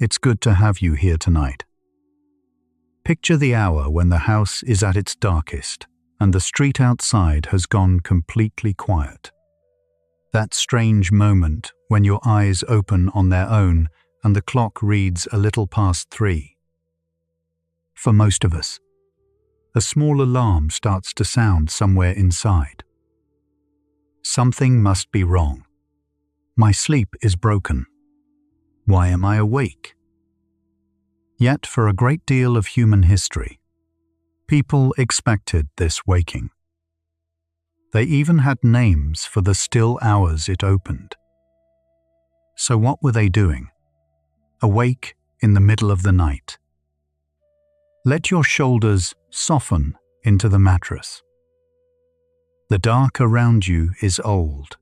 it's good to have you here tonight. Picture the hour when the house is at its darkest and the street outside has gone completely quiet. That strange moment when your eyes open on their own and the clock reads a little past 3. For most of us, a small alarm starts to sound somewhere inside. Something must be wrong. My sleep is broken. Why am I awake? Yet for a great deal of human history, people expected this waking. They even had names for the still hours it opened. So what were they doing? Awake in the middle of the night. Let your shoulders soften into the mattress. The dark around you is old,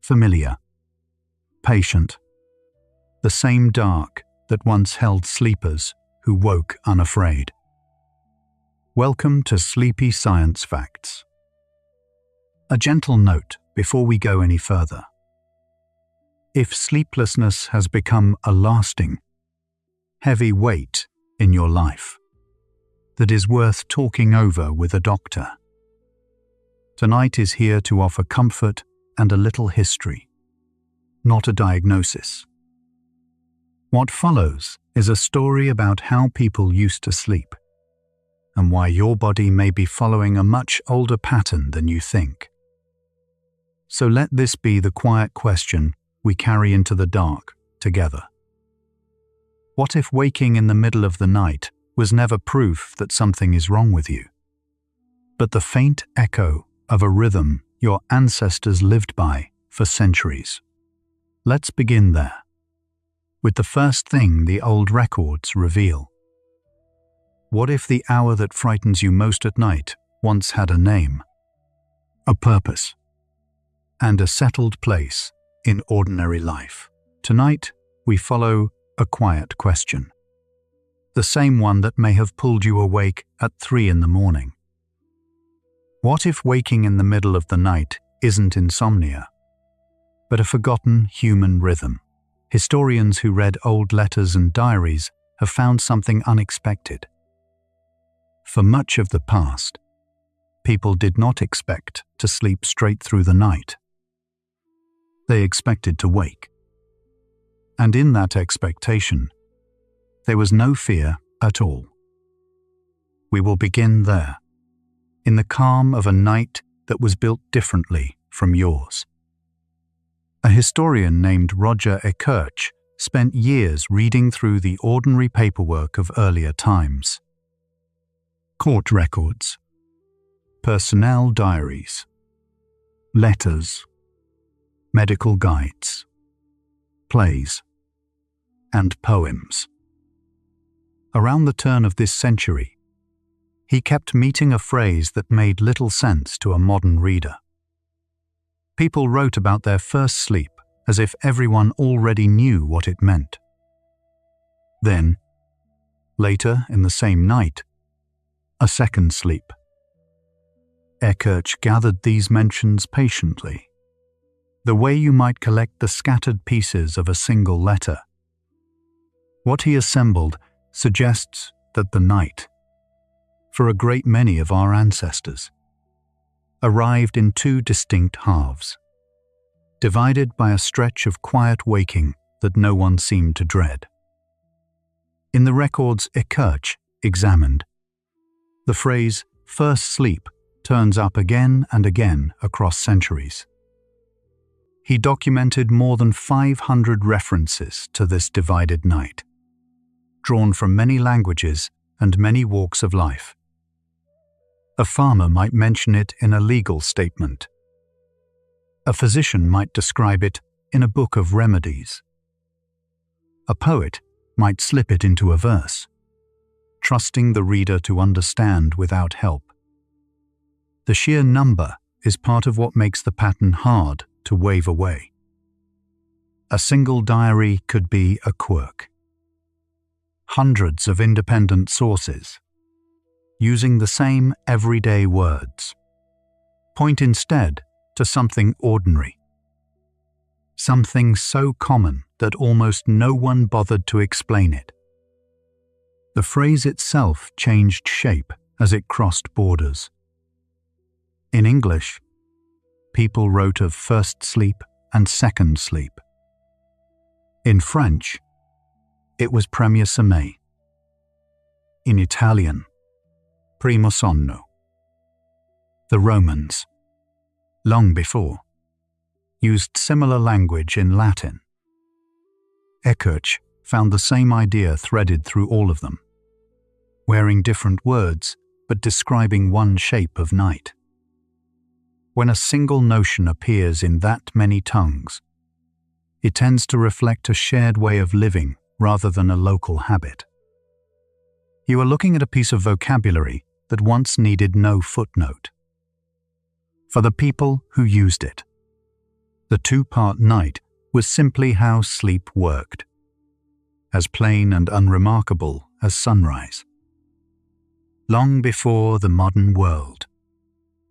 familiar, patient, the same dark that once held sleepers who woke unafraid. Welcome to Sleepy Science Facts. A gentle note before we go any further. If sleeplessness has become a lasting, heavy weight in your life that is worth talking over with a doctor, tonight is here to offer comfort and a little history, not a diagnosis. What follows is a story about how people used to sleep and why your body may be following a much older pattern than you think. So let this be the quiet question we carry into the dark together. What if waking in the middle of the night was never proof that something is wrong with you, but the faint echo of a rhythm your ancestors lived by for centuries? Let's begin there, with the first thing the old records reveal. What if the hour that frightens you most at night once had a name, a purpose, and a settled place in ordinary life? Tonight, we follow a quiet question, the same one that may have pulled you awake at 3 in the morning. What if waking in the middle of the night isn't insomnia, but a forgotten human rhythm? Historians who read old letters and diaries have found something unexpected. For much of the past, people did not expect to sleep straight through the night. They expected to wake. And in that expectation, there was no fear at all. We will begin there, in the calm of a night that was built differently from yours. A historian named Roger Ekirch spent years reading through the ordinary paperwork of earlier times. Court records, personnel diaries, letters, medical guides, plays, and poems. Around the turn of this century, he kept meeting a phrase that made little sense to a modern reader. People wrote about their first sleep as if everyone already knew what it meant. Then, later in the same night, a second sleep. Ekirch gathered these mentions patiently, the way you might collect the scattered pieces of a single letter. What he assembled suggests that the night, for a great many of our ancestors, arrived in 2 distinct halves, divided by a stretch of quiet waking that no one seemed to dread. In the records Ekirch examined, the phrase "first sleep" turns up again and again across centuries. He documented more than 500 references to this divided night, drawn from many languages and many walks of life. A farmer might mention it in a legal statement. A physician might describe it in a book of remedies. A poet might slip it into a verse, trusting the reader to understand without help. The sheer number is part of what makes the pattern hard to wave away. A single diary could be a quirk. Hundreds of independent sources, using the same everyday words, point instead to something ordinary. something so common that almost no one bothered to explain it. The phrase itself changed shape as it crossed borders. In English, people wrote of first sleep and second sleep. In French, it was premier sommeil. In Italian, primo sonno. The Romans, long before, used similar language in Latin. Ekirch found the same idea threaded through all of them, wearing different words but describing one shape of night. When a single notion appears in that many tongues, it tends to reflect a shared way of living rather than a local habit. You are looking at a piece of vocabulary that once needed no footnote. For the people who used it, the two-part night was simply how sleep worked, as plain and unremarkable as sunrise. Long before the modern world,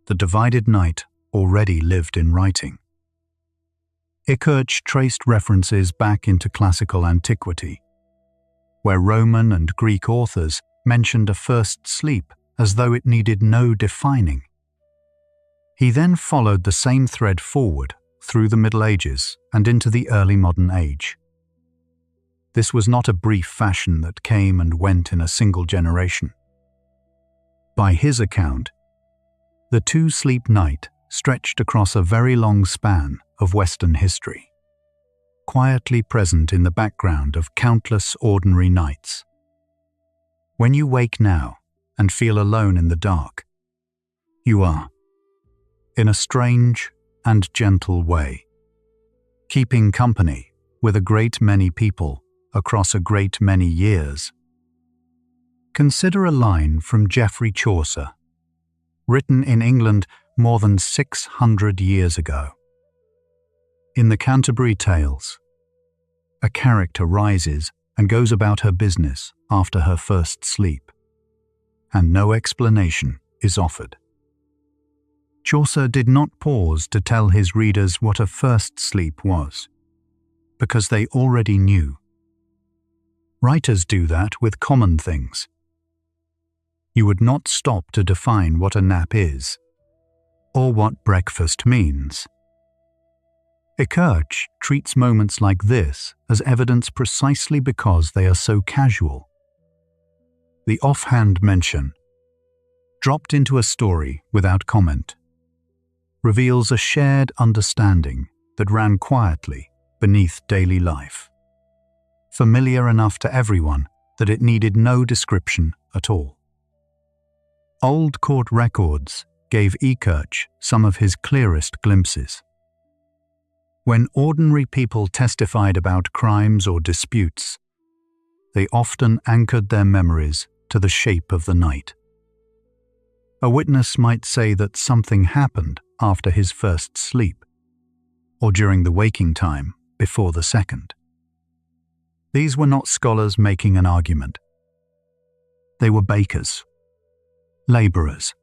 the divided night already lived in writing. Ekirch traced references back into classical antiquity, where Roman and Greek authors mentioned a first sleep as though it needed no defining. He then followed the same thread forward through the Middle Ages and into the early modern age. This was not a brief fashion that came and went in a single generation. By his account, the two-sleep night stretched across a very long span of Western history, quietly present in the background of countless ordinary nights. When you wake now and feel alone in the dark, you are, in a strange and gentle way, keeping company with a great many people across a great many years. Consider a line from Geoffrey Chaucer, written in England more than 600 years ago. In the Canterbury Tales, a character rises and goes about her business after her first sleep, and no explanation is offered. Chaucer did not pause to tell his readers what a first sleep was, because they already knew. Writers do that with common things. You would not stop to define what a nap is, or what breakfast means. Ekirch treats moments like this as evidence precisely because they are so casual. The offhand mention, dropped into a story without comment, reveals a shared understanding that ran quietly beneath daily life, familiar enough to everyone that it needed no description at all. Old court records gave Ekirch some of his clearest glimpses. When ordinary people testified about crimes or disputes, they often anchored their memories to the shape of the night. A witness might say that something happened after his first sleep, or during the waking time before the second. These were not scholars making an argument. They were bakers, laborers,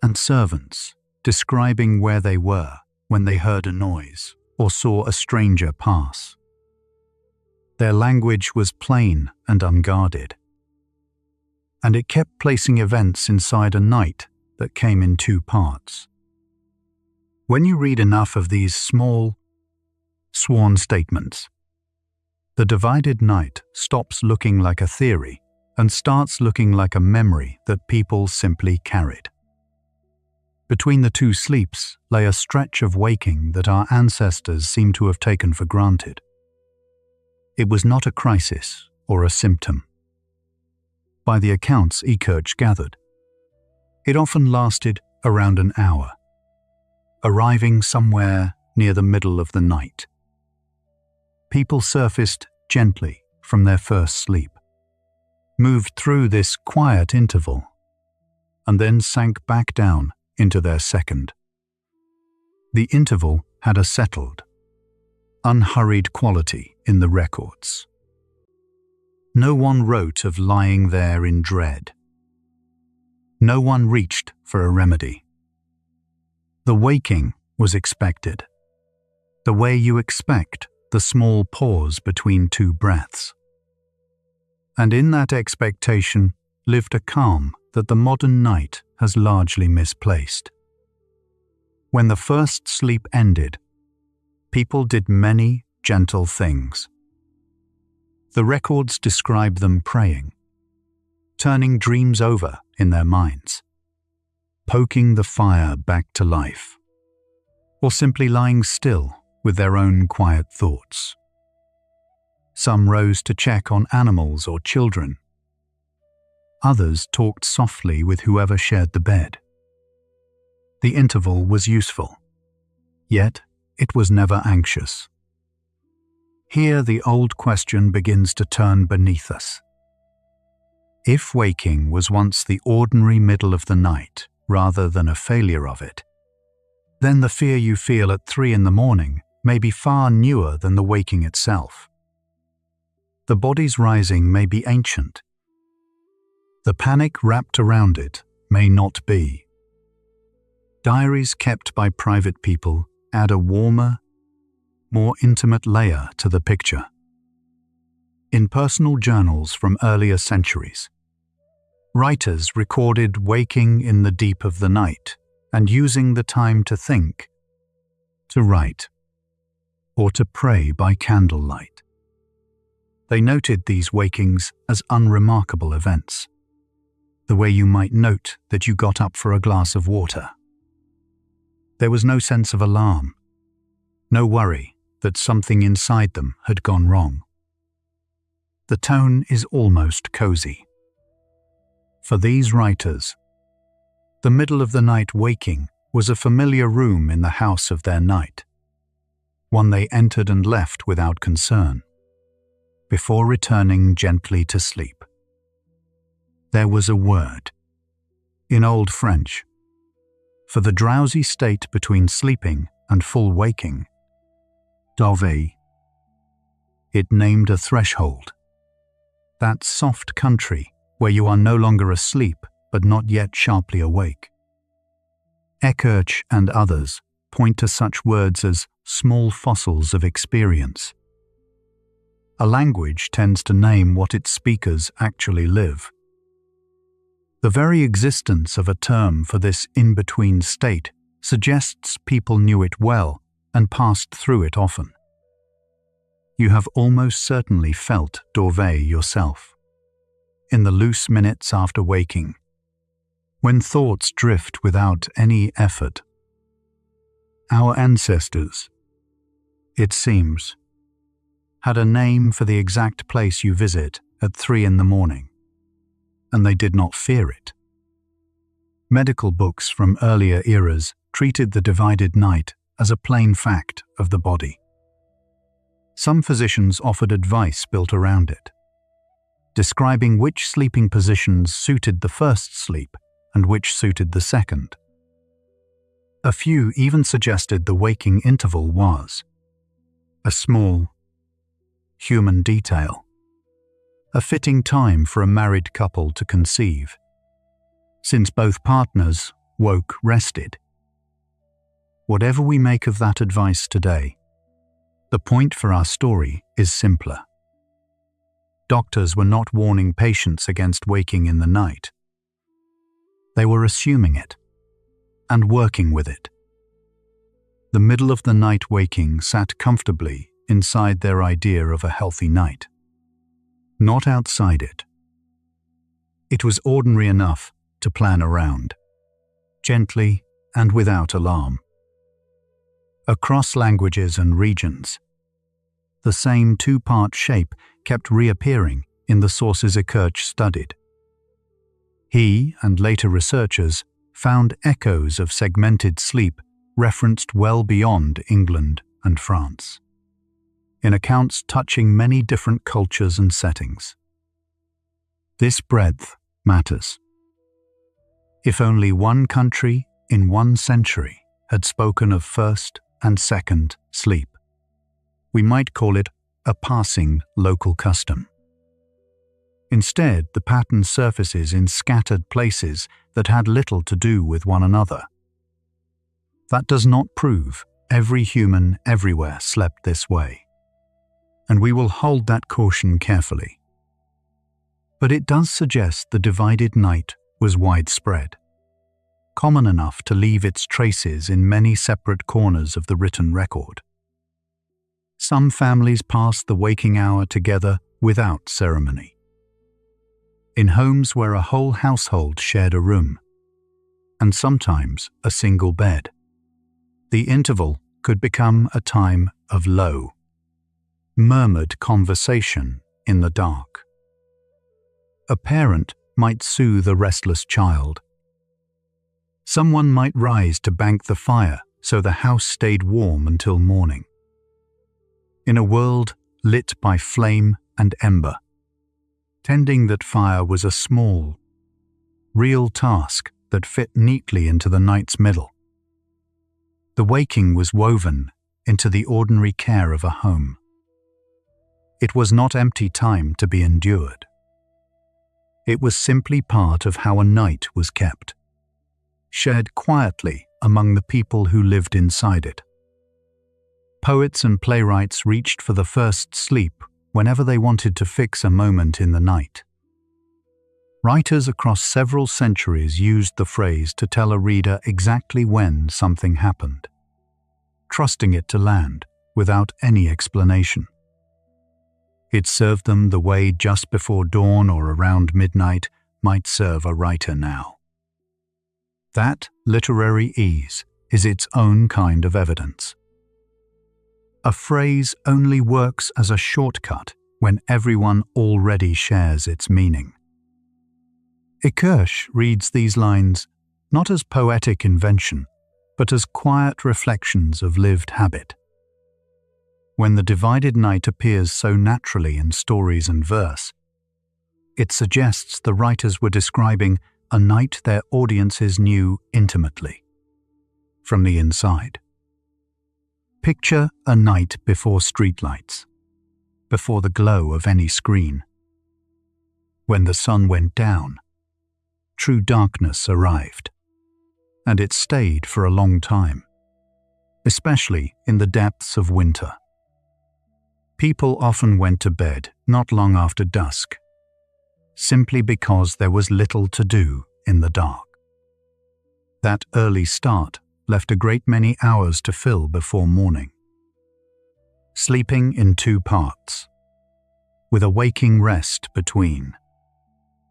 and servants describing where they were when they heard a noise or saw a stranger pass. Their language was plain and unguarded, and it kept placing events inside a night that came in two parts. When you read enough of these small, sworn statements, the divided night stops looking like a theory and starts looking like a memory that people simply carried. Between the two sleeps lay a stretch of waking that our ancestors seem to have taken for granted. It was not a crisis or a symptom. By the accounts Ekirch gathered, it often lasted around an hour, arriving somewhere near the middle of the night. People surfaced gently from their first sleep, moved through this quiet interval, and then sank back down into their second. The interval had a settled, unhurried quality in the records. No one wrote of lying there in dread. No one reached for a remedy. The waking was expected, the way you expect the small pause between two breaths. And in that expectation lived a calm that the modern night has largely misplaced. When the first sleep ended, people did many gentle things. The records describe them praying, turning dreams over in their minds, poking the fire back to life, or simply lying still with their own quiet thoughts. Some rose to check on animals or children. Others talked softly with whoever shared the bed. The interval was useful, yet it was never anxious. Here the old question begins to turn beneath us. If waking was once the ordinary middle of the night rather than a failure of it, then the fear you feel at 3 a.m. may be far newer than the waking itself. The body's rising may be ancient. The panic wrapped around it may not be. Diaries kept by private people add a warmer, more intimate layer to the picture. In personal journals from earlier centuries, writers recorded waking in the deep of the night and using the time to think, to write, or to pray by candlelight. They noted these wakings as unremarkable events, the way you might note that you got up for a glass of water. There was no sense of alarm, no worry that something inside them had gone wrong. The tone is almost cozy. For these writers, the middle of the night waking was a familiar room in the house of their night, one they entered and left without concern, before returning gently to sleep. There was a word, in Old French, for the drowsy state between sleeping and full waking, Dorveille. It named a threshold, that soft country where you are no longer asleep but not yet sharply awake. Ekirch and others point to such words as small fossils of experience. A language tends to name what its speakers actually live. The very existence of a term for this in-between state suggests people knew it well and passed through it often. You have almost certainly felt Dorveille yourself. In the loose minutes after waking, when thoughts drift without any effort. Our ancestors, it seems, had a name for the exact place you visit at 3 a.m, and they did not fear it. Medical books from earlier eras treated the divided night as a plain fact of the body. Some physicians offered advice built around it, describing which sleeping positions suited the first sleep and which suited the second. A few even suggested the waking interval was a small, human detail, a fitting time for a married couple to conceive, since both partners woke rested. Whatever we make of that advice today, the point for our story is simpler. Doctors were not warning patients against waking in the night. They were assuming it and working with it. The middle of the night waking sat comfortably inside their idea of a healthy night, not outside it. It was ordinary enough to plan around, gently and without alarm. Across languages and regions, the same two-part shape kept reappearing in the sources Ekirch studied. He and later researchers found echoes of segmented sleep referenced well beyond England and France, in accounts touching many different cultures and settings. This breadth matters. If only one country in one century had spoken of first and second sleep, we might call it a passing local custom. Instead, the pattern surfaces in scattered places that had little to do with one another. That does not prove every human everywhere slept this way, and we will hold that caution carefully. But it does suggest the divided night was widespread, common enough to leave its traces in many separate corners of the written record. Some families passed the waking hour together without ceremony. In homes where a whole household shared a room, and sometimes a single bed, the interval could become a time of low, murmured conversation in the dark. A parent might soothe a restless child. Someone might rise to bank the fire so the house stayed warm until morning. In a world lit by flame and ember, tending that fire was a small, real task that fit neatly into the night's middle. The waking was woven into the ordinary care of a home. It was not empty time to be endured. It was simply part of how a night was kept, shared quietly among the people who lived inside it. Poets and playwrights reached for the first sleep whenever they wanted to fix a moment in the night. Writers across several centuries used the phrase to tell a reader exactly when something happened, trusting it to land without any explanation. It served them the way just before dawn or around midnight might serve a writer now. That literary ease is its own kind of evidence. A phrase only works as a shortcut when everyone already shares its meaning. Ekirch reads these lines not as poetic invention, but as quiet reflections of lived habit. When the divided night appears so naturally in stories and verse, it suggests the writers were describing a night their audiences knew intimately, from the inside. Picture a night before streetlights, before the glow of any screen. When the sun went down, true darkness arrived, and it stayed for a long time, especially in the depths of winter. People often went to bed not long after dusk, simply because there was little to do in the dark. That early start left a great many hours to fill before morning. Sleeping in 2 parts, with a waking rest between,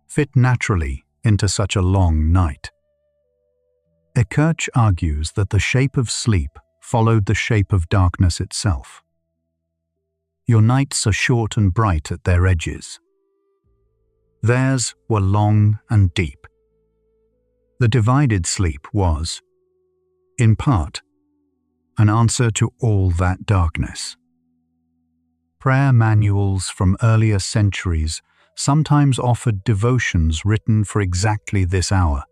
fit naturally into such a long night. Ekirch argues that the shape of sleep followed the shape of darkness itself. Your nights are short and bright at their edges. Theirs were long and deep. The divided sleep was, in part, an answer to all that darkness. Prayer manuals from earlier centuries sometimes offered devotions written for exactly this hour.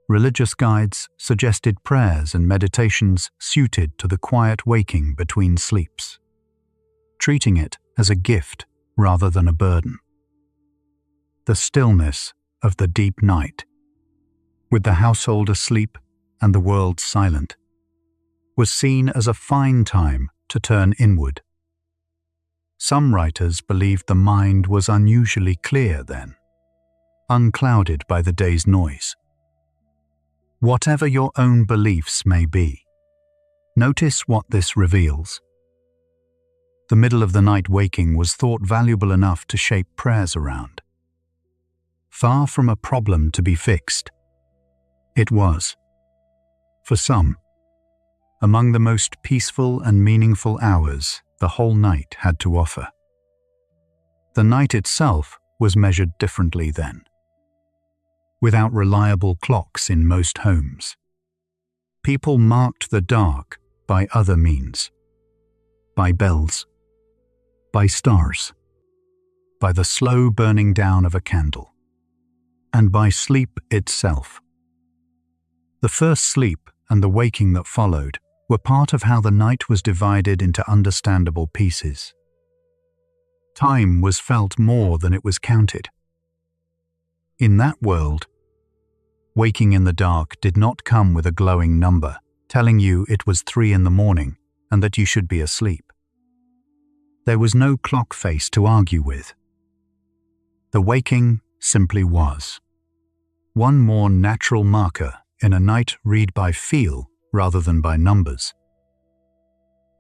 Religious guides suggested prayers and meditations suited to the quiet waking between sleeps, treating it as a gift rather than a burden. The stillness of the deep night, with the household asleep and the world silent, was seen as a fine time to turn inward. Some writers believed the mind was unusually clear then, unclouded by the day's noise. Whatever your own beliefs may be, notice what this reveals. The middle of the night waking was thought valuable enough to shape prayers around. Far from a problem to be fixed, it was, for some, among the most peaceful and meaningful hours the whole night had to offer. The night itself was measured differently then. Without reliable clocks in most homes, people marked the dark by other means, by bells, by stars, by the slow burning down of a candle, and by sleep itself. The first sleep and the waking that followed were part of how the night was divided into understandable pieces. Time was felt more than it was counted. In that world, waking in the dark did not come with a glowing number telling you it was 3 in the morning and that you should be asleep. There was no clock face to argue with. The waking simply was. One more natural marker in a night read by feel rather than by numbers.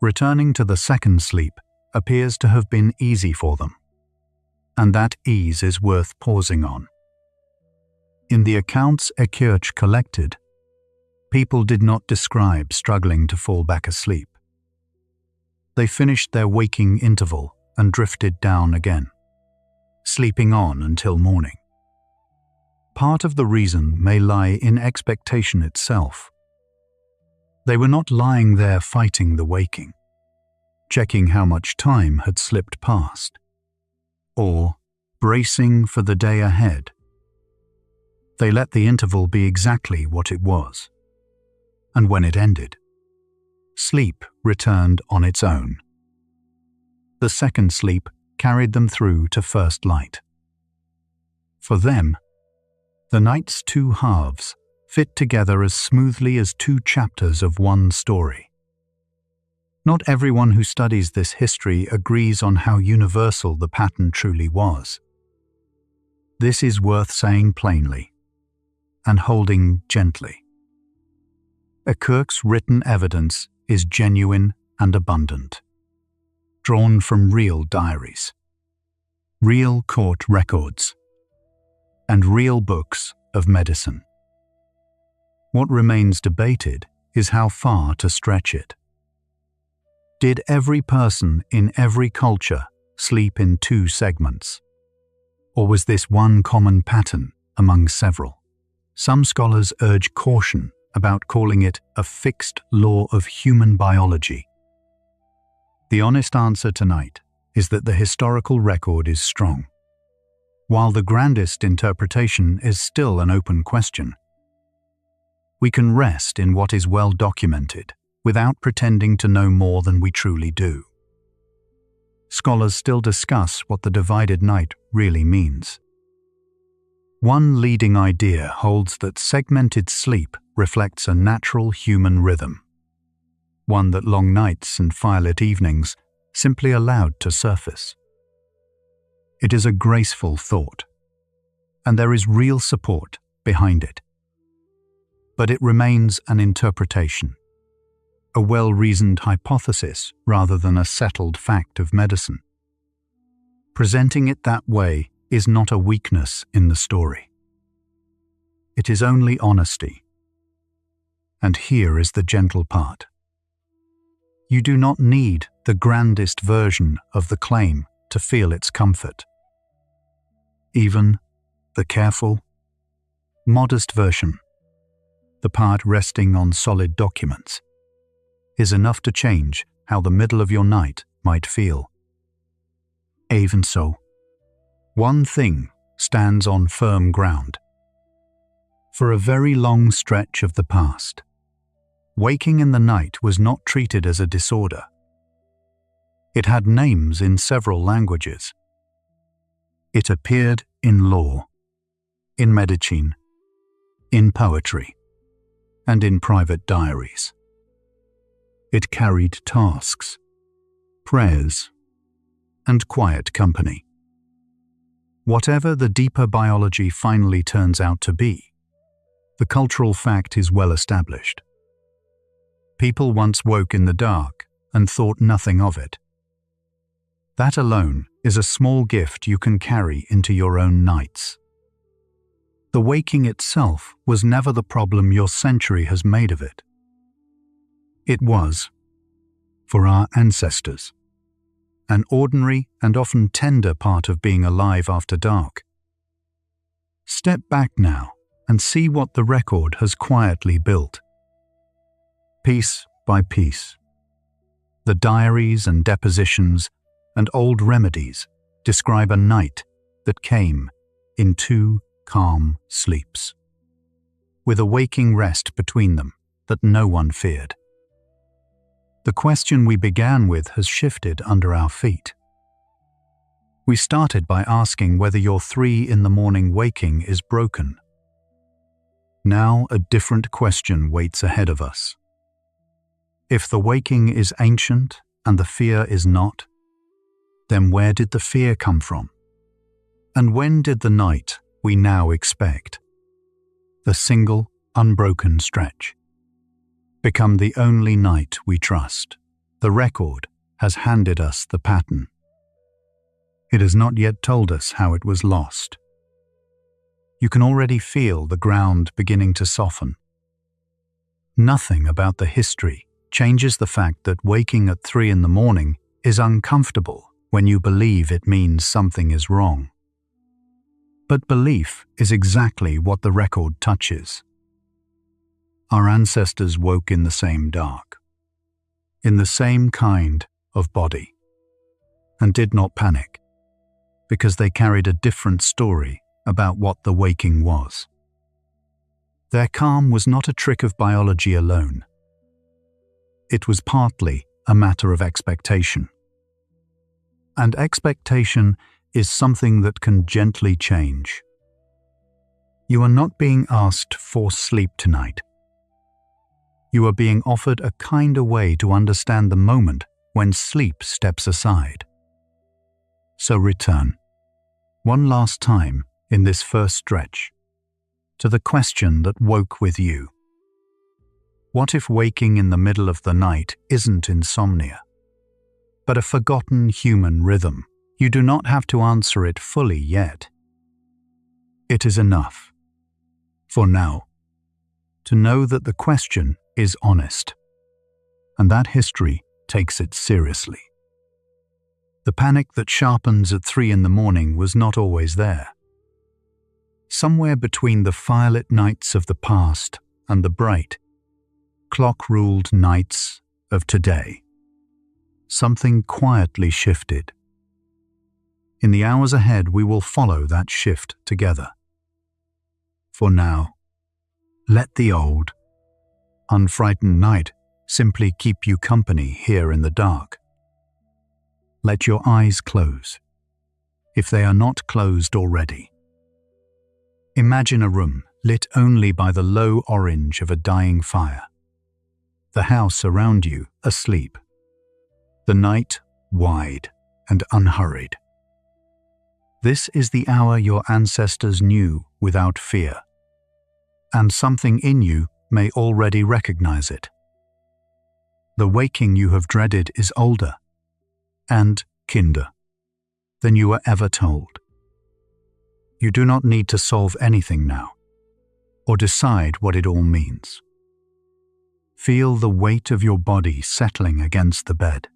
Returning to the second sleep appears to have been easy for them, and that ease is worth pausing on. In the accounts Ekirch collected, people did not describe struggling to fall back asleep. They finished their waking interval and drifted down again, sleeping on until morning. Part of the reason may lie in expectation itself. They were not lying there fighting the waking, checking how much time had slipped past, or bracing for the day ahead. They let the interval be exactly what it was, and when it ended, sleep returned on its own. The second sleep carried them through to first light. For them, the night's two halves fit together as smoothly as two chapters of one story. Not everyone who studies this history agrees on how universal the pattern truly was. This is worth saying plainly and holding gently. Ekirch's written evidence is genuine and abundant, drawn from real diaries, real court records, and real books of medicine. What remains debated is how far to stretch it. Did every person in every culture sleep in 2 segments? Or was this one common pattern among several? Some scholars urge caution about calling it a fixed law of human biology. The honest answer tonight is that the historical record is strong. While the grandest interpretation is still an open question, we can rest in what is well documented without pretending to know more than we truly do. Scholars still discuss what the divided night really means. One leading idea holds that segmented sleep reflects a natural human rhythm, one that long nights and firelit evenings simply allowed to surface. It is a graceful thought, and there is real support behind it. But it remains an interpretation, a well-reasoned hypothesis rather than a settled fact of medicine. Presenting it that way is not a weakness in the story. It is only honesty. And here is the gentle part. You do not need the grandest version of the claim to feel its comfort. Even the careful, modest version, the part resting on solid documents, is enough to change how the middle of your night might feel. Even so, one thing stands on firm ground. For a very long stretch of the past, waking in the night was not treated as a disorder. It had names in several languages. It appeared in law, in medicine, in poetry, and in private diaries. It carried tasks, prayers, and quiet company. Whatever the deeper biology finally turns out to be, the cultural fact is well established. People once woke in the dark and thought nothing of it. That alone is a small gift you can carry into your own nights. The waking itself was never the problem your century has made of it. It was, for our ancestors, an ordinary and often tender part of being alive after dark. Step back now and see what the record has quietly built. Piece by piece, the diaries and depositions and old remedies describe a night that came in 2 calm sleeps, with a waking rest between them that no one feared. The question we began with has shifted under our feet. We started by asking whether your 3 in the morning waking is broken. Now a different question waits ahead of us. If the waking is ancient and the fear is not, then where did the fear come from? And when did the night we now expect, the single, unbroken stretch, become the only night we trust? The record has handed us the pattern. It has not yet told us how it was lost. You can already feel the ground beginning to soften. Nothing about the history changes the fact that waking at 3 in the morning is uncomfortable when you believe it means something is wrong. But belief is exactly what the record touches. Our ancestors woke in the same dark, in the same kind of body, and did not panic, because they carried a different story about what the waking was. Their calm was not a trick of biology alone. It was partly a matter of expectation. And expectation is something that can gently change. You are not being asked for sleep tonight. You are being offered a kinder way to understand the moment when sleep steps aside. So return, one last time in this first stretch, to the question that woke with you. What if waking in the middle of the night isn't insomnia, but a forgotten human rhythm? You do not have to answer it fully yet. It is enough, for now, to know that the question is honest, and that history takes it seriously. The panic that sharpens at 3 in the morning was not always there. Somewhere between the firelit nights of the past and the bright, clock-ruled nights of today, something quietly shifted. In the hours ahead, we will follow that shift together. For now, let the old, unfrightened night simply keep you company here in the dark. Let your eyes close, if they are not closed already. Imagine a room lit only by the low orange of a dying fire. The house around you asleep. The night wide and unhurried. This is the hour your ancestors knew without fear, and something in you may already recognize it. The waking you have dreaded is older and kinder than you were ever told. You do not need to solve anything now, or decide what it all means. Feel the weight of your body settling against the bed,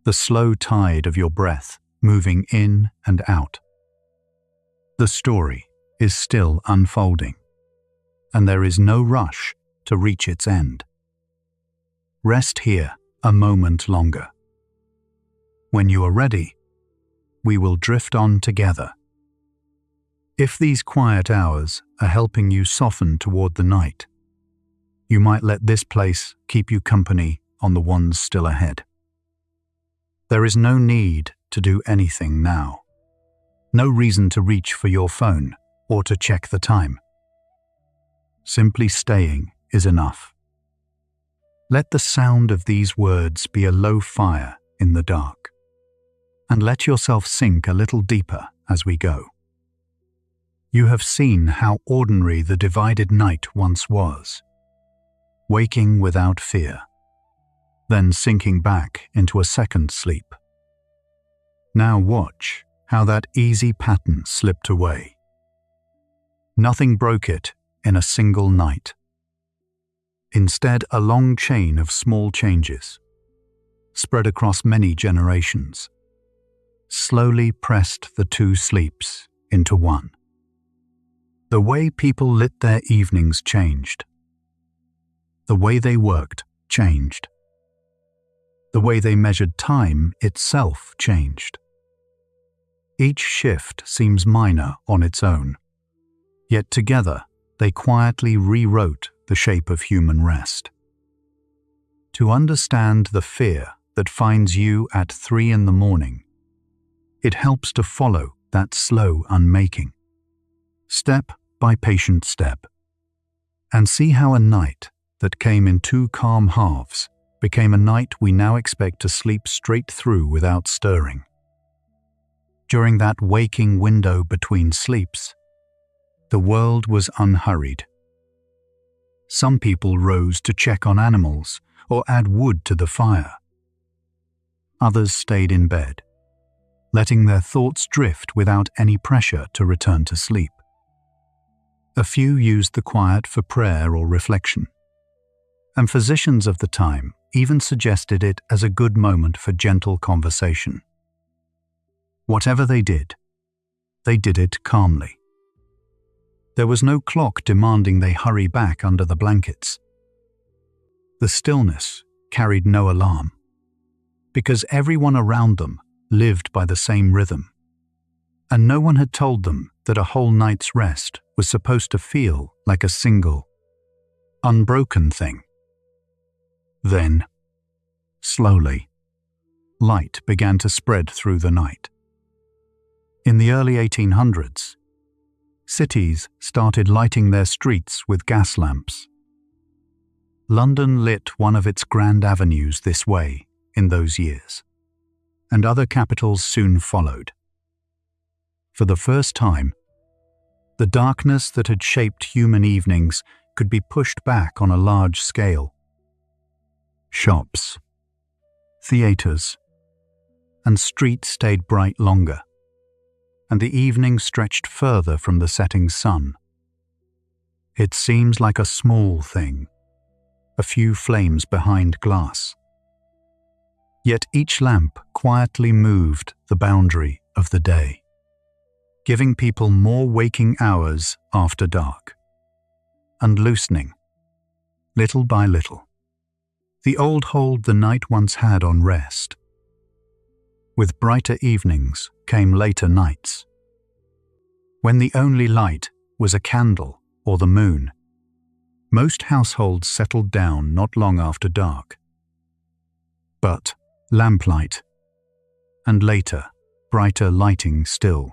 the slow tide of your breath moving in and out. The story is still unfolding, and there is no rush to reach its end. Rest here a moment longer. When you are ready, we will drift on together. If these quiet hours are helping you soften toward the night, you might let this place keep you company on the ones still ahead. There is no need to do anything now. No reason to reach for your phone or to check the time. Simply staying is enough. Let the sound of these words be a low fire in the dark, and let yourself sink a little deeper as we go. You have seen how ordinary the divided night once was, waking without fear, then sinking back into a second sleep. Now watch how that easy pattern slipped away. Nothing broke it in a single night. Instead, a long chain of small changes, spread across many generations, slowly pressed the two sleeps into one. The way people lit their evenings changed. The way they worked changed. The way they measured time itself changed. Each shift seems minor on its own, yet together they quietly rewrote the shape of human rest. To understand the fear that finds you at 3 in the morning, it helps to follow that slow unmaking, step by patient step, and see how a night that came in two calm halves became a night we now expect to sleep straight through without stirring. During that waking window between sleeps, the world was unhurried. Some people rose to check on animals or add wood to the fire. Others stayed in bed, letting their thoughts drift without any pressure to return to sleep. A few used the quiet for prayer or reflection, and physicians of the time even suggested it as a good moment for gentle conversation. Whatever they did it calmly. There was no clock demanding they hurry back under the blankets. The stillness carried no alarm, because everyone around them lived by the same rhythm, and no one had told them that a whole night's rest was supposed to feel like a single, unbroken thing. Then, slowly, light began to spread through the night. In the early 1800s, cities started lighting their streets with gas lamps. London lit one of its grand avenues this way in those years, and other capitals soon followed. For the first time, the darkness that had shaped human evenings could be pushed back on a large scale. Shops, theaters, and streets stayed bright longer, and the evening stretched further from the setting sun. It seems like a small thing, a few flames behind glass. Yet each lamp quietly moved the boundary of the day, giving people more waking hours after dark, and loosening, little by little, the old hold the night once had on rest. With brighter evenings came later nights, when the only light was a candle or the moon. Most households settled down not long after dark. But lamplight, and later, brighter lighting still,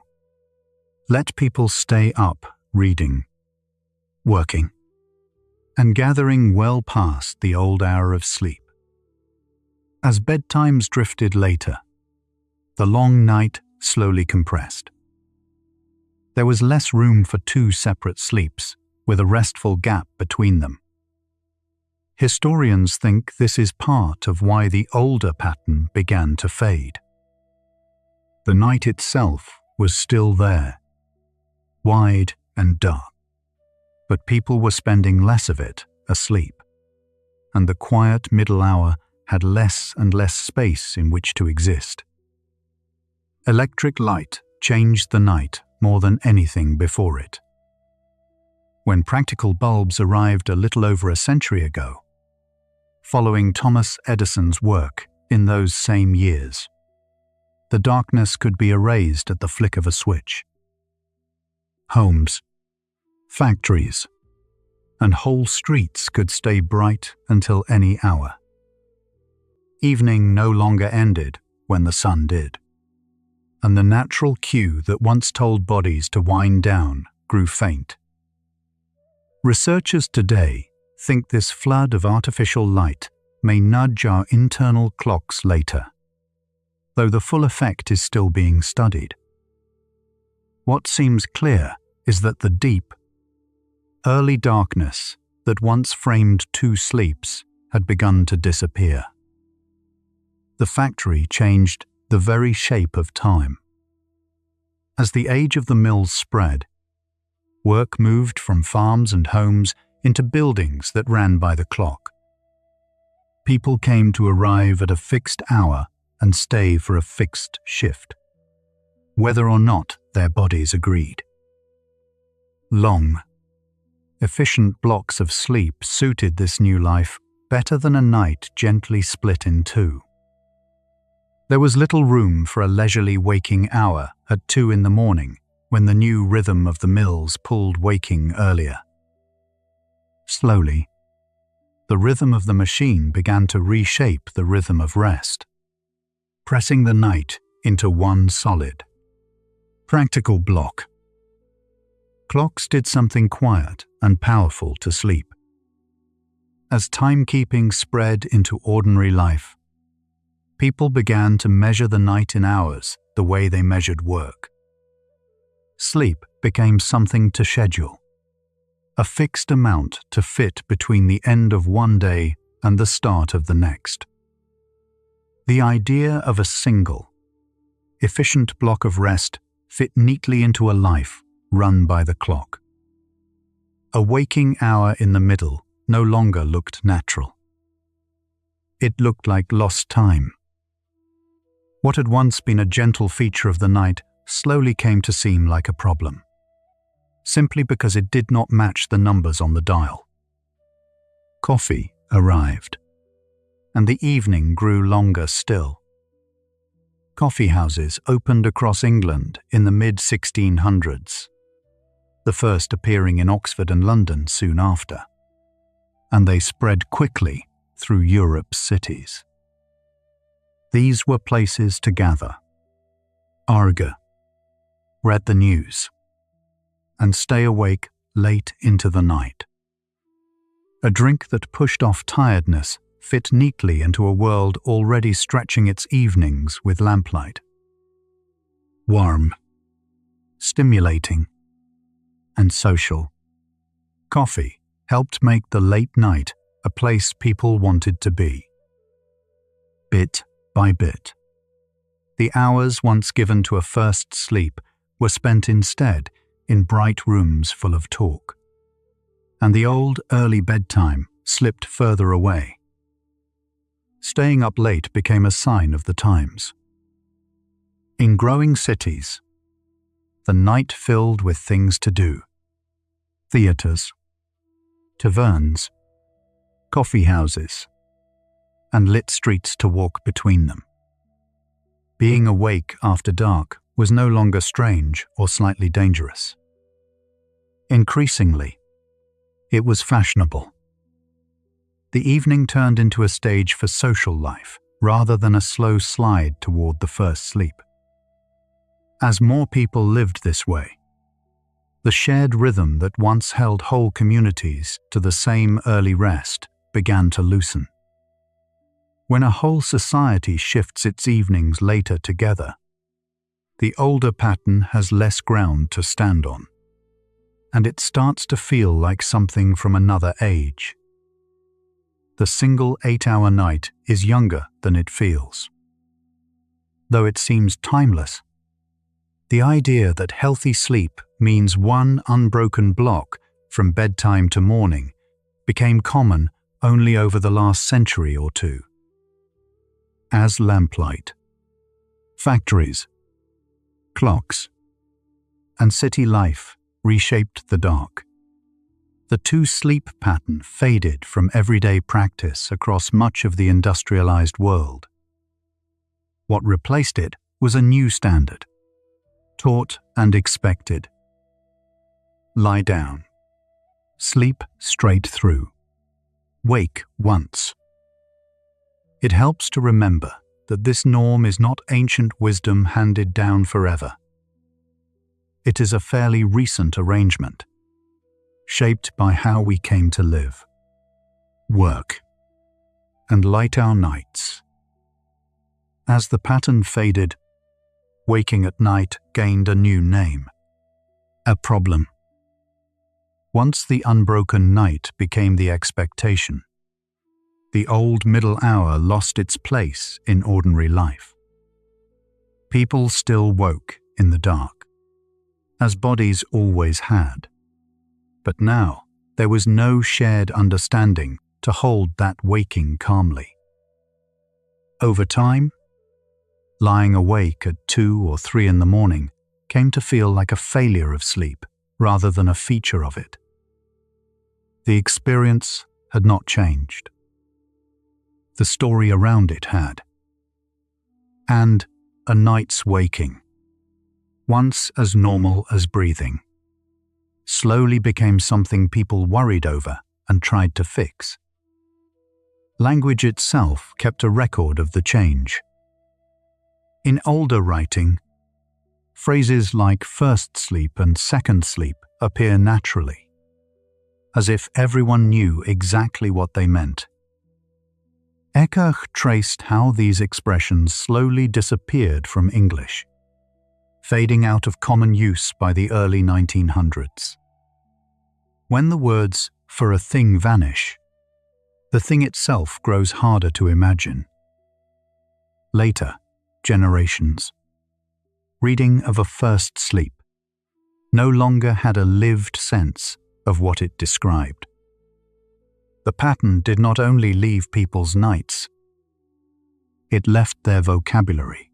let people stay up reading, working, and gathering well past the old hour of sleep. As bedtimes drifted later, the long night slowly compressed. There was less room for two separate sleeps, with a restful gap between them. Historians think this is part of why the older pattern began to fade. The night itself was still there, wide and dark, but people were spending less of it asleep, and the quiet middle hour had less and less space in which to exist. Electric light changed the night more than anything before it. When practical bulbs arrived a little over a century ago, following Thomas Edison's work in those same years, the darkness could be erased at the flick of a switch. Homes, factories, and whole streets could stay bright until any hour. Evening no longer ended when the sun did, and the natural cue that once told bodies to wind down grew faint. Researchers today think this flood of artificial light may nudge our internal clocks later, though the full effect is still being studied. What seems clear is that the deep, early darkness that once framed two sleeps had begun to disappear. The factory changed the very shape of time. As the age of the mills spread, work moved from farms and homes into buildings that ran by the clock. People came to arrive at a fixed hour and stay for a fixed shift, whether or not their bodies agreed. Long, efficient blocks of sleep suited this new life better than a night gently split in two. There was little room for a leisurely waking hour at 2 in the morning when the new rhythm of the mills pulled waking earlier. Slowly, the rhythm of the machine began to reshape the rhythm of rest, pressing the night into one solid, practical block. Clocks did something quiet and powerful to sleep. As timekeeping spread into ordinary life, people began to measure the night in hours the way they measured work. Sleep became something to schedule, a fixed amount to fit between the end of one day and the start of the next. The idea of a single, efficient block of rest fit neatly into a life run by the clock. A waking hour in the middle no longer looked natural. It looked like lost time. What had once been a gentle feature of the night slowly came to seem like a problem, simply because it did not match the numbers on the dial. Coffee arrived, and the evening grew longer still. Coffee houses opened across England in the mid-1600s, the first appearing in Oxford and London soon after, and they spread quickly through Europe's cities. These were places to gather, argue, read the news, and stay awake late into the night. A drink that pushed off tiredness fit neatly into a world already stretching its evenings with lamplight. Warm, stimulating, and social, coffee helped make the late night a place people wanted to be. Bit by bit, the hours once given to a first sleep were spent instead in bright rooms full of talk, and the old early bedtime slipped further away. Staying up late became a sign of the times. In growing cities, the night filled with things to do: theatres, taverns, coffee houses, and lit streets to walk between them. Being awake after dark was no longer strange or slightly dangerous. Increasingly, it was fashionable. The evening turned into a stage for social life rather than a slow slide toward the first sleep. As more people lived this way, the shared rhythm that once held whole communities to the same early rest began to loosen. When a whole society shifts its evenings later together, the older pattern has less ground to stand on, and it starts to feel like something from another age. The single 8-hour night is younger than it feels. Though it seems timeless, the idea that healthy sleep means one unbroken block from bedtime to morning became common only over the last century or two. As lamplight, factories, clocks, and city life reshaped the dark, the two-sleep pattern faded from everyday practice across much of the industrialized world. What replaced it was a new standard, taught and expected: lie down, sleep straight through, wake once. It helps to remember that this norm is not ancient wisdom handed down forever. It is a fairly recent arrangement, shaped by how we came to live, work, and light our nights. As the pattern faded, waking at night gained a new name: a problem. Once the unbroken night became the expectation, the old middle hour lost its place in ordinary life. People still woke in the dark, as bodies always had, but now there was no shared understanding to hold that waking calmly. Over time, lying awake at 2 or 3 in the morning came to feel like a failure of sleep rather than a feature of it. The experience had not changed. The story around it had. And a night's waking, once as normal as breathing, slowly became something people worried over and tried to fix. Language itself kept a record of the change. In older writing, phrases like first sleep and second sleep appear naturally. as if everyone knew exactly what they meant. Ekirch traced how these expressions slowly disappeared from English, fading out of common use by the early 1900s. When the words "for a thing" vanish, the thing itself grows harder to imagine. Later, generations, reading of a first sleep, no longer had a lived sense of what it described. The pattern did not only leave people's nights, it left their vocabulary,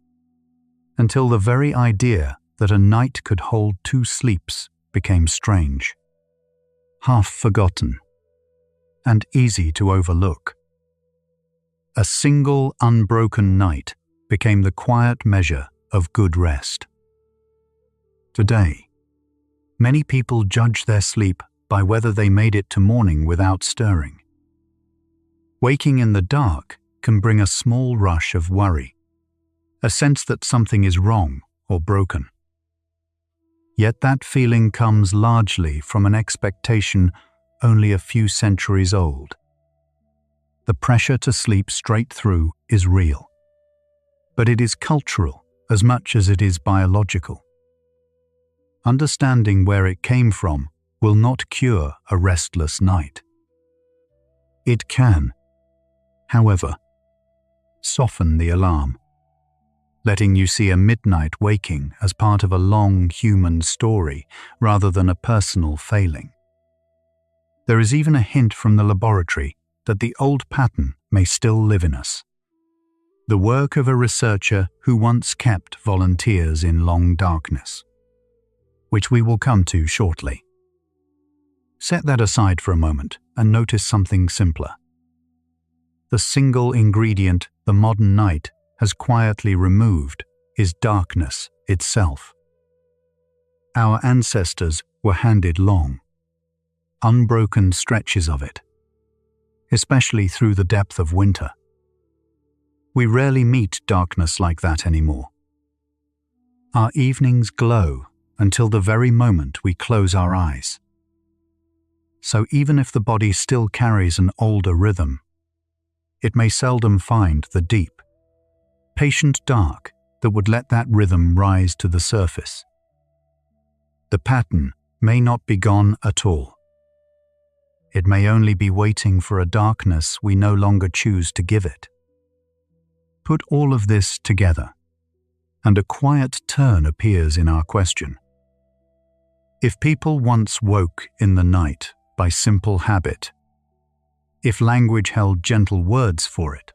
until the very idea that a night could hold two sleeps became strange, half forgotten, and easy to overlook. A single unbroken night became the quiet measure of good rest. Today, many people judge their sleep by whether they made it to morning without stirring. Waking in the dark can bring a small rush of worry, a sense that something is wrong or broken. Yet that feeling comes largely from an expectation only a few centuries old. The pressure to sleep straight through is real, but it is cultural as much as it is biological. Understanding where it came from will not cure a restless night. It can, however, soften the alarm, letting you see a midnight waking as part of a long human story rather than a personal failing. There is even a hint from the laboratory that the old pattern may still live in us. The work of a researcher who once kept volunteers in long darkness, which we will come to shortly. Set that aside for a moment and notice something simpler. The single ingredient the modern night has quietly removed is darkness itself. Our ancestors were handed long, unbroken stretches of it, especially through the depth of winter. We rarely meet darkness like that anymore. Our evenings glow until the very moment we close our eyes. So even if the body still carries an older rhythm, it may seldom find the deep, patient dark that would let that rhythm rise to the surface. The pattern may not be gone at all. It may only be waiting for a darkness we no longer choose to give it. Put all of this together, and a quiet turn appears in our question. If people once woke in the night by simple habit, if language held gentle words for it,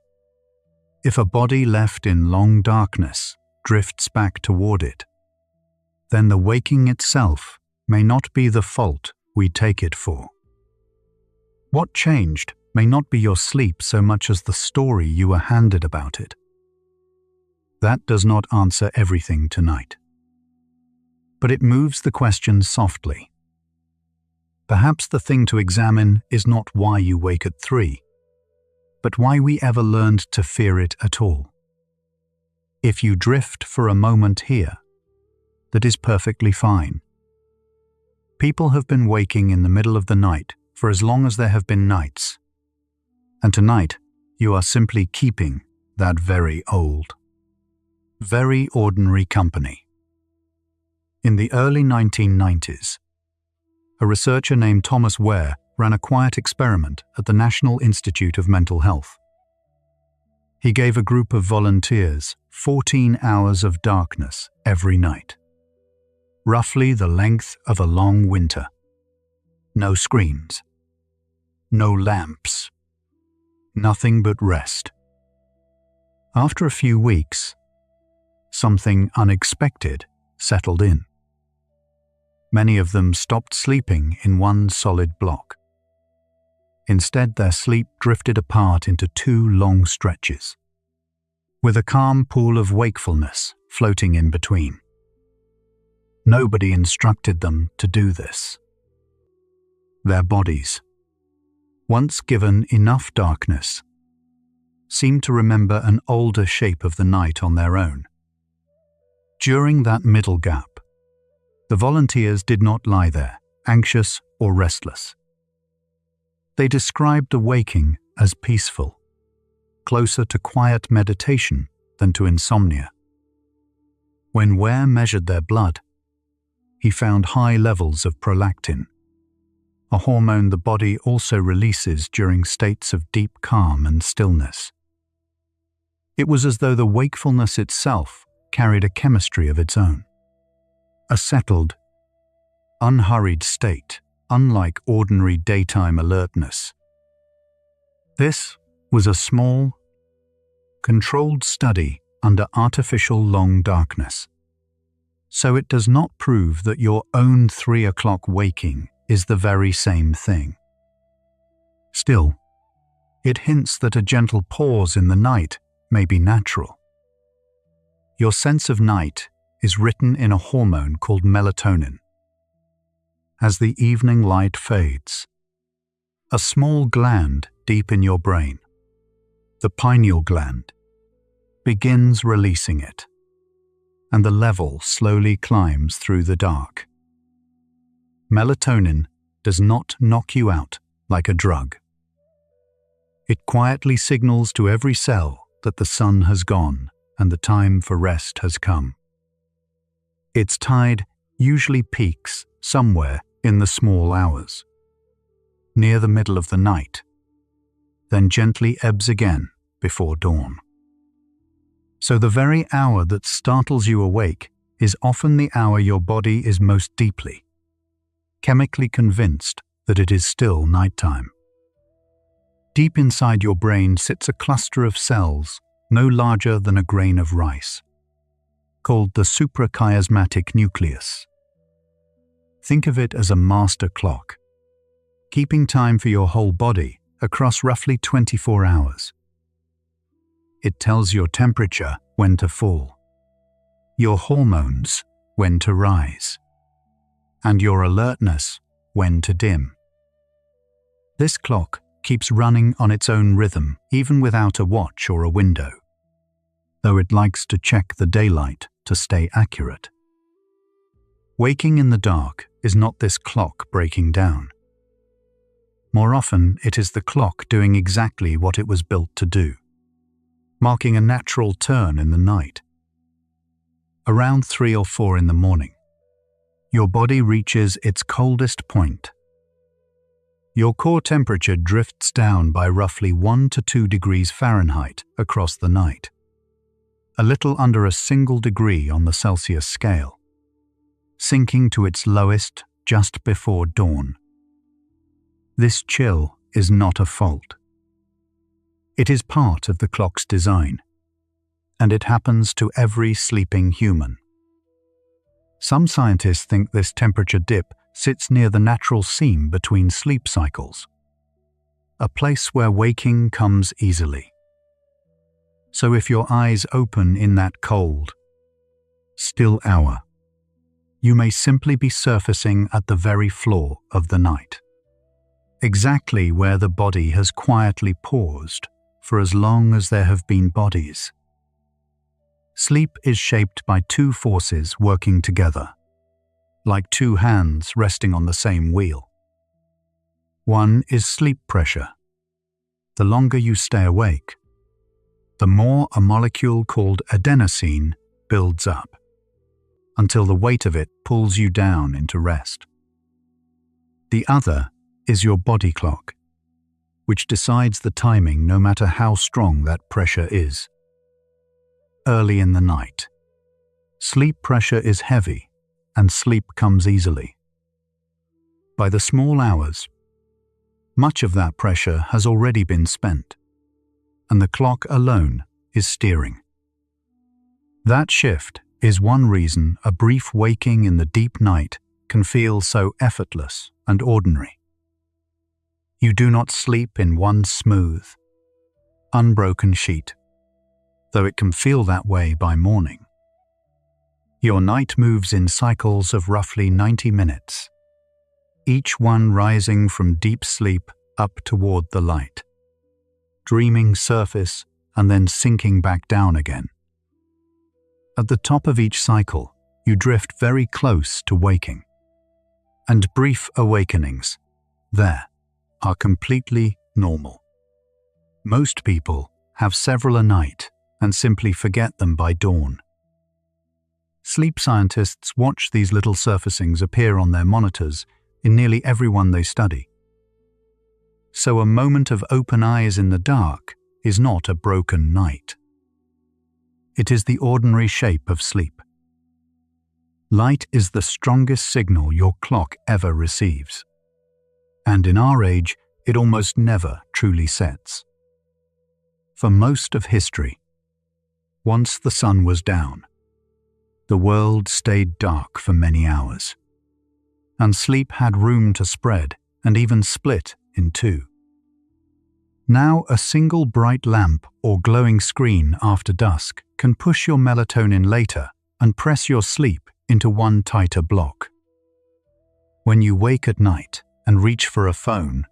if a body left in long darkness drifts back toward it, then the waking itself may not be the fault we take it for. What changed may not be your sleep so much as the story you were handed about it. That does not answer everything tonight, but it moves the question softly. Perhaps the thing to examine is not why you wake at 3, but why we ever learned to fear it at all. If you drift for a moment here, that is perfectly fine. People have been waking in the middle of the night for as long as there have been nights, and tonight you are simply keeping that very old, very ordinary company. In the early 1990s, a researcher named Thomas Ware ran a quiet experiment at the National Institute of Mental Health. He gave a group of volunteers 14 hours of darkness every night, roughly the length of a long winter. No screens, no lamps, nothing but rest. After a few weeks, something unexpected settled in. Many of them stopped sleeping in one solid block. Instead, their sleep drifted apart into 2 long stretches, with a calm pool of wakefulness floating in between. Nobody instructed them to do this. Their bodies, once given enough darkness, seemed to remember an older shape of the night on their own. During that middle gap, the volunteers did not lie there, anxious or restless. They described the waking as peaceful, closer to quiet meditation than to insomnia. When Ware measured their blood, he found high levels of prolactin, a hormone the body also releases during states of deep calm and stillness. It was as though the wakefulness itself carried a chemistry of its own, a settled, unhurried state, unlike ordinary daytime alertness. This was a small, controlled study under artificial long darkness. So it does not prove that your own 3 o'clock waking is the very same thing. Still, it hints that a gentle pause in the night may be natural. Your sense of night is written in a hormone called melatonin. As the evening light fades, a small gland deep in your brain, the pineal gland, begins releasing it, and the level slowly climbs through the dark. Melatonin does not knock you out like a drug. It quietly signals to every cell that the sun has gone and the time for rest has come. Its tide usually peaks somewhere in the small hours, near the middle of the night, then gently ebbs again before dawn. So the very hour that startles you awake is often the hour your body is most deeply, chemically convinced that it is still nighttime. Deep inside your brain sits a cluster of cells no larger than a grain of rice, called the suprachiasmatic nucleus. Think of it as a master clock, keeping time for your whole body across roughly 24 hours. It tells your temperature when to fall, your hormones when to rise, and your alertness when to dim. This clock keeps running on its own rhythm even without a watch or a window, though it likes to check the daylight to stay accurate. Waking in the dark is not this clock breaking down. More often, it is the clock doing exactly what it was built to do, marking a natural turn in the night. Around 3 or 4 in the morning, your body reaches its coldest point. Your core temperature drifts down by roughly 1 to 2 degrees Fahrenheit across the night, a little under a single degree on the Celsius scale, sinking to its lowest just before dawn. This chill is not a fault. It is part of the clock's design, and it happens to every sleeping human. Some scientists think this temperature dip sits near the natural seam between sleep cycles, a place where waking comes easily. So if your eyes open in that cold, still hour, you may simply be surfacing at the very floor of the night, exactly where the body has quietly paused for as long as there have been bodies. Sleep is shaped by 2 forces working together, like 2 hands resting on the same wheel. One is sleep pressure. The longer you stay awake, the more a molecule called adenosine builds up, until the weight of it pulls you down into rest. The other is your body clock, which decides the timing no matter how strong that pressure is. Early in the night, sleep pressure is heavy and sleep comes easily. By the small hours, much of that pressure has already been spent, and the clock alone is steering. That shift is one reason a brief waking in the deep night can feel so effortless and ordinary. You do not sleep in one smooth, unbroken sheet, though it can feel that way by morning. Your night moves in cycles of roughly 90 minutes, each one rising from deep sleep up toward the light, dreaming surface and then sinking back down again. At the top of each cycle, you drift very close to waking, and brief awakenings, there, are completely normal. Most people have several a night and simply forget them by dawn. Sleep scientists watch these little surfacings appear on their monitors in nearly everyone they study. So a moment of open eyes in the dark is not a broken night. It is the ordinary shape of sleep. Light is the strongest signal your clock ever receives. And in our age, it almost never truly sets. For most of history, once the sun was down, the world stayed dark for many hours, and sleep had room to spread and even split in two. Now a single bright lamp or glowing screen after dusk can push your melatonin later and press your sleep into one tighter block. When you wake at night and reach for a phone,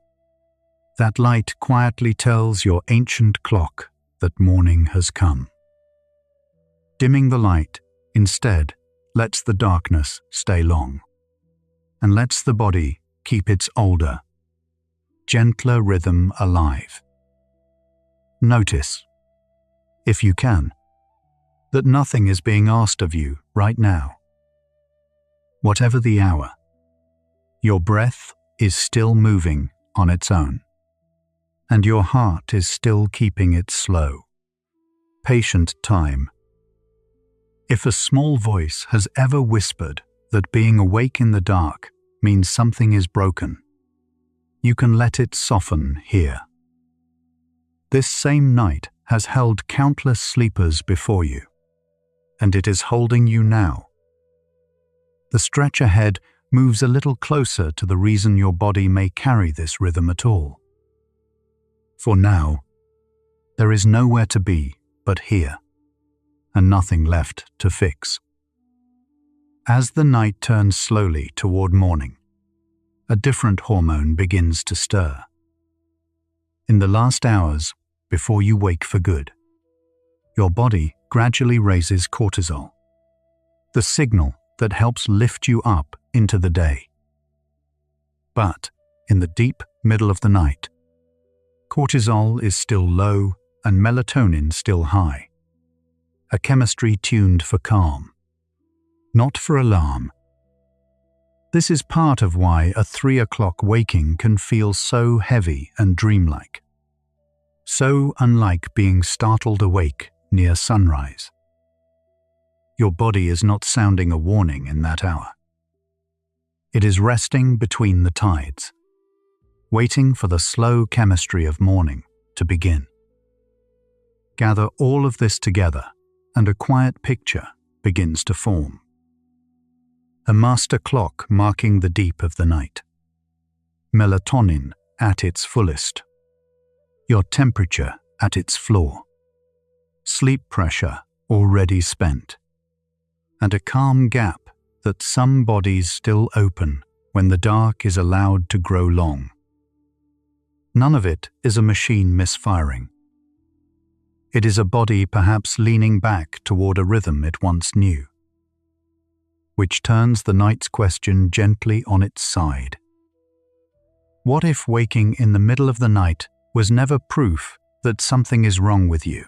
that light quietly tells your ancient clock that morning has come. Dimming the light instead lets the darkness stay long and lets the body keep its older, gentler rhythm alive. Notice, if you can, that nothing is being asked of you right now. Whatever the hour, your breath is still moving on its own, and your heart is still keeping its slow, patient time. If a small voice has ever whispered that being awake in the dark means something is broken, you can let it soften here. This same night has held countless sleepers before you, and it is holding you now. The stretch ahead moves a little closer to the reason your body may carry this rhythm at all. For now, there is nowhere to be but here, and nothing left to fix. As the night turns slowly toward morning, a different hormone begins to stir. In the last hours before you wake for good, your body gradually raises cortisol, the signal that helps lift you up into the day. But in the deep middle of the night, cortisol is still low and melatonin still high, a chemistry tuned for calm, not for alarm. This is part of why a 3 o'clock waking can feel so heavy and dreamlike, so unlike being startled awake near sunrise. Your body is not sounding a warning in that hour. It is resting between the tides, waiting for the slow chemistry of morning to begin. Gather all of this together, and a quiet picture begins to form. A master clock marking the deep of the night. Melatonin at its fullest. Your temperature at its floor. Sleep pressure already spent. And a calm gap that some bodies still open when the dark is allowed to grow long. None of it is a machine misfiring. It is a body perhaps leaning back toward a rhythm it once knew, which turns the night's question gently on its side. What if waking in the middle of the night was never proof that something is wrong with you,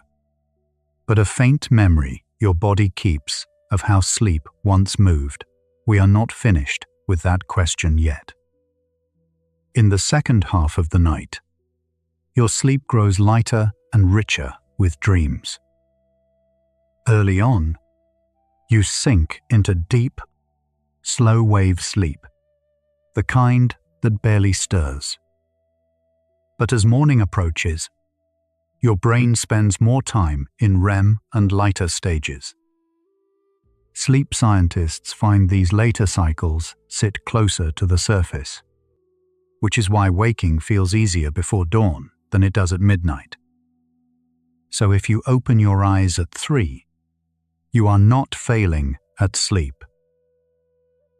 but a faint memory your body keeps of how sleep once moved? We are not finished with that question yet. In the second half of the night, your sleep grows lighter and richer with dreams. Early on, you sink into deep, slow-wave sleep, the kind that barely stirs. But as morning approaches, your brain spends more time in REM and lighter stages. Sleep scientists find these later cycles sit closer to the surface, which is why waking feels easier before dawn than it does at midnight. So if you open your eyes at 3, you are not failing at sleep.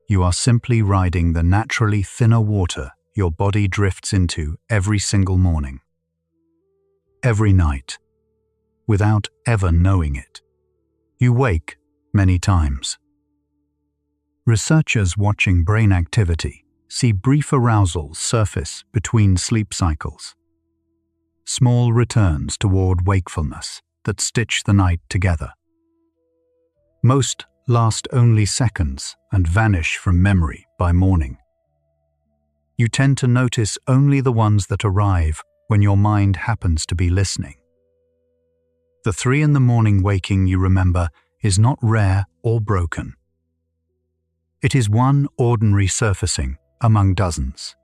You are simply riding the naturally thinner water your body drifts into every single morning, every night, without ever knowing it. You wake many times. Researchers watching brain activity see brief arousals surface between sleep cycles. Small returns toward wakefulness that stitch the night together. Most last only seconds and vanish from memory by morning. You tend to notice only the ones that arrive when your mind happens to be listening. The 3 a.m. waking you remember is not rare or broken. It is one ordinary surfacing among dozens.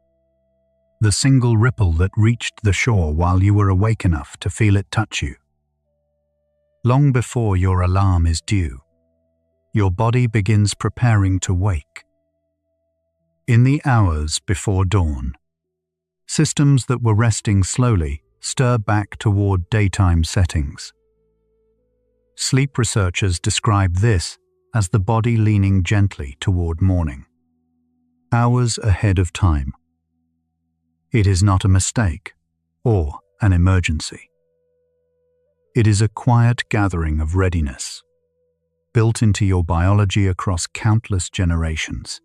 The single ripple that reached the shore while you were awake enough to feel it touch you. Long before your alarm is due, your body begins preparing to wake. In the hours before dawn, systems that were resting slowly stir back toward daytime settings. Sleep researchers describe this as the body leaning gently toward morning, hours ahead of time. It is not a mistake or an emergency. It is a quiet gathering of readiness, built into your biology across countless generations.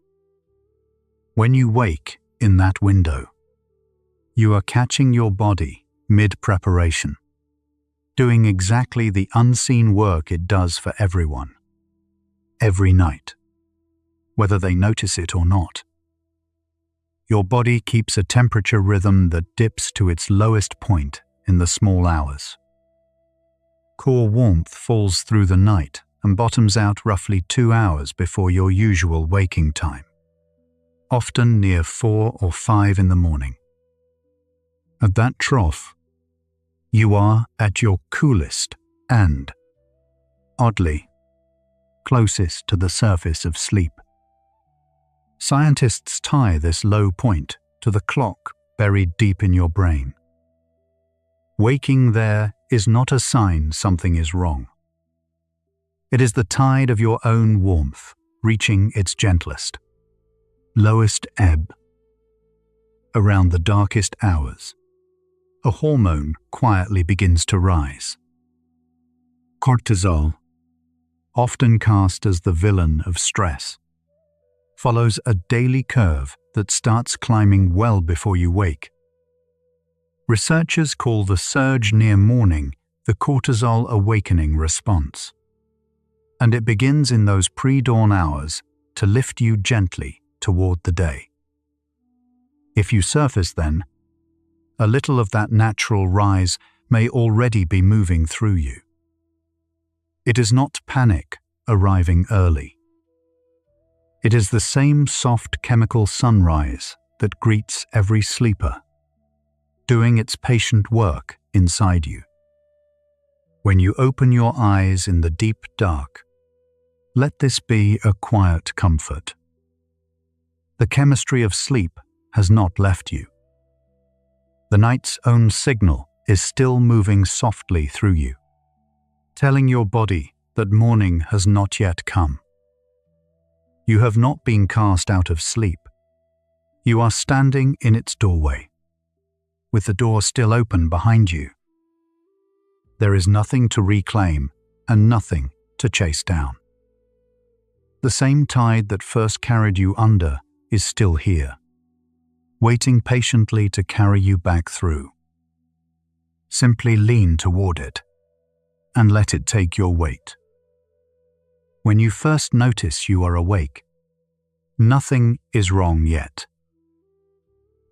When you wake in that window, you are catching your body mid-preparation, doing exactly the unseen work it does for everyone, every night, whether they notice it or not. Your body keeps a temperature rhythm that dips to its lowest point in the small hours. Core warmth falls through the night and bottoms out roughly 2 hours before your usual waking time, often near 4 or 5 in the morning. At that trough, you are at your coolest and, oddly, closest to the surface of sleep. Scientists tie this low point to the clock buried deep in your brain. Waking there is not a sign something is wrong. It is the tide of your own warmth reaching its gentlest, lowest ebb. Around the darkest hours, a hormone quietly begins to rise. Cortisol, often cast as the villain of stress, follows a daily curve that starts climbing well before you wake. Researchers call the surge near morning the cortisol awakening response, and it begins in those pre-dawn hours to lift you gently toward the day. If you surface then, a little of that natural rise may already be moving through you. It is not panic arriving early. It is the same soft chemical sunrise that greets every sleeper, doing its patient work inside you. When you open your eyes in the deep dark, let this be a quiet comfort. The chemistry of sleep has not left you. The night's own signal is still moving softly through you, telling your body that morning has not yet come. You have not been cast out of sleep. You are standing in its doorway, with the door still open behind you. There is nothing to reclaim and nothing to chase down. The same tide that first carried you under is still here, waiting patiently to carry you back through. Simply lean toward it and let it take your weight. When you first notice you are awake, nothing is wrong yet.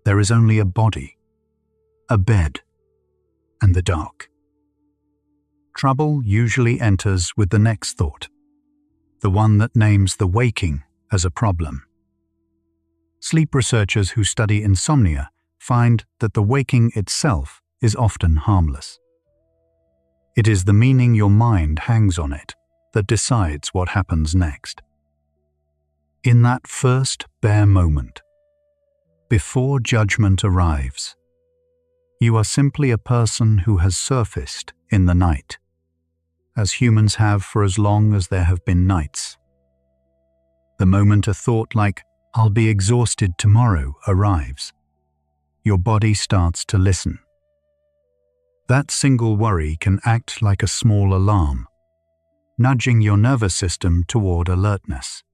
There is only a body, a bed, and the dark. Trouble usually enters with the next thought, the one that names the waking as a problem. Sleep researchers who study insomnia find that the waking itself is often harmless. It is the meaning your mind hangs on it that decides what happens next. In that first bare moment, before judgment arrives, you are simply a person who has surfaced in the night, as humans have for as long as there have been nights. The moment a thought like, "I'll be exhausted tomorrow," arrives, your body starts to listen. That single worry can act like a small alarm, nudging your nervous system toward alertness.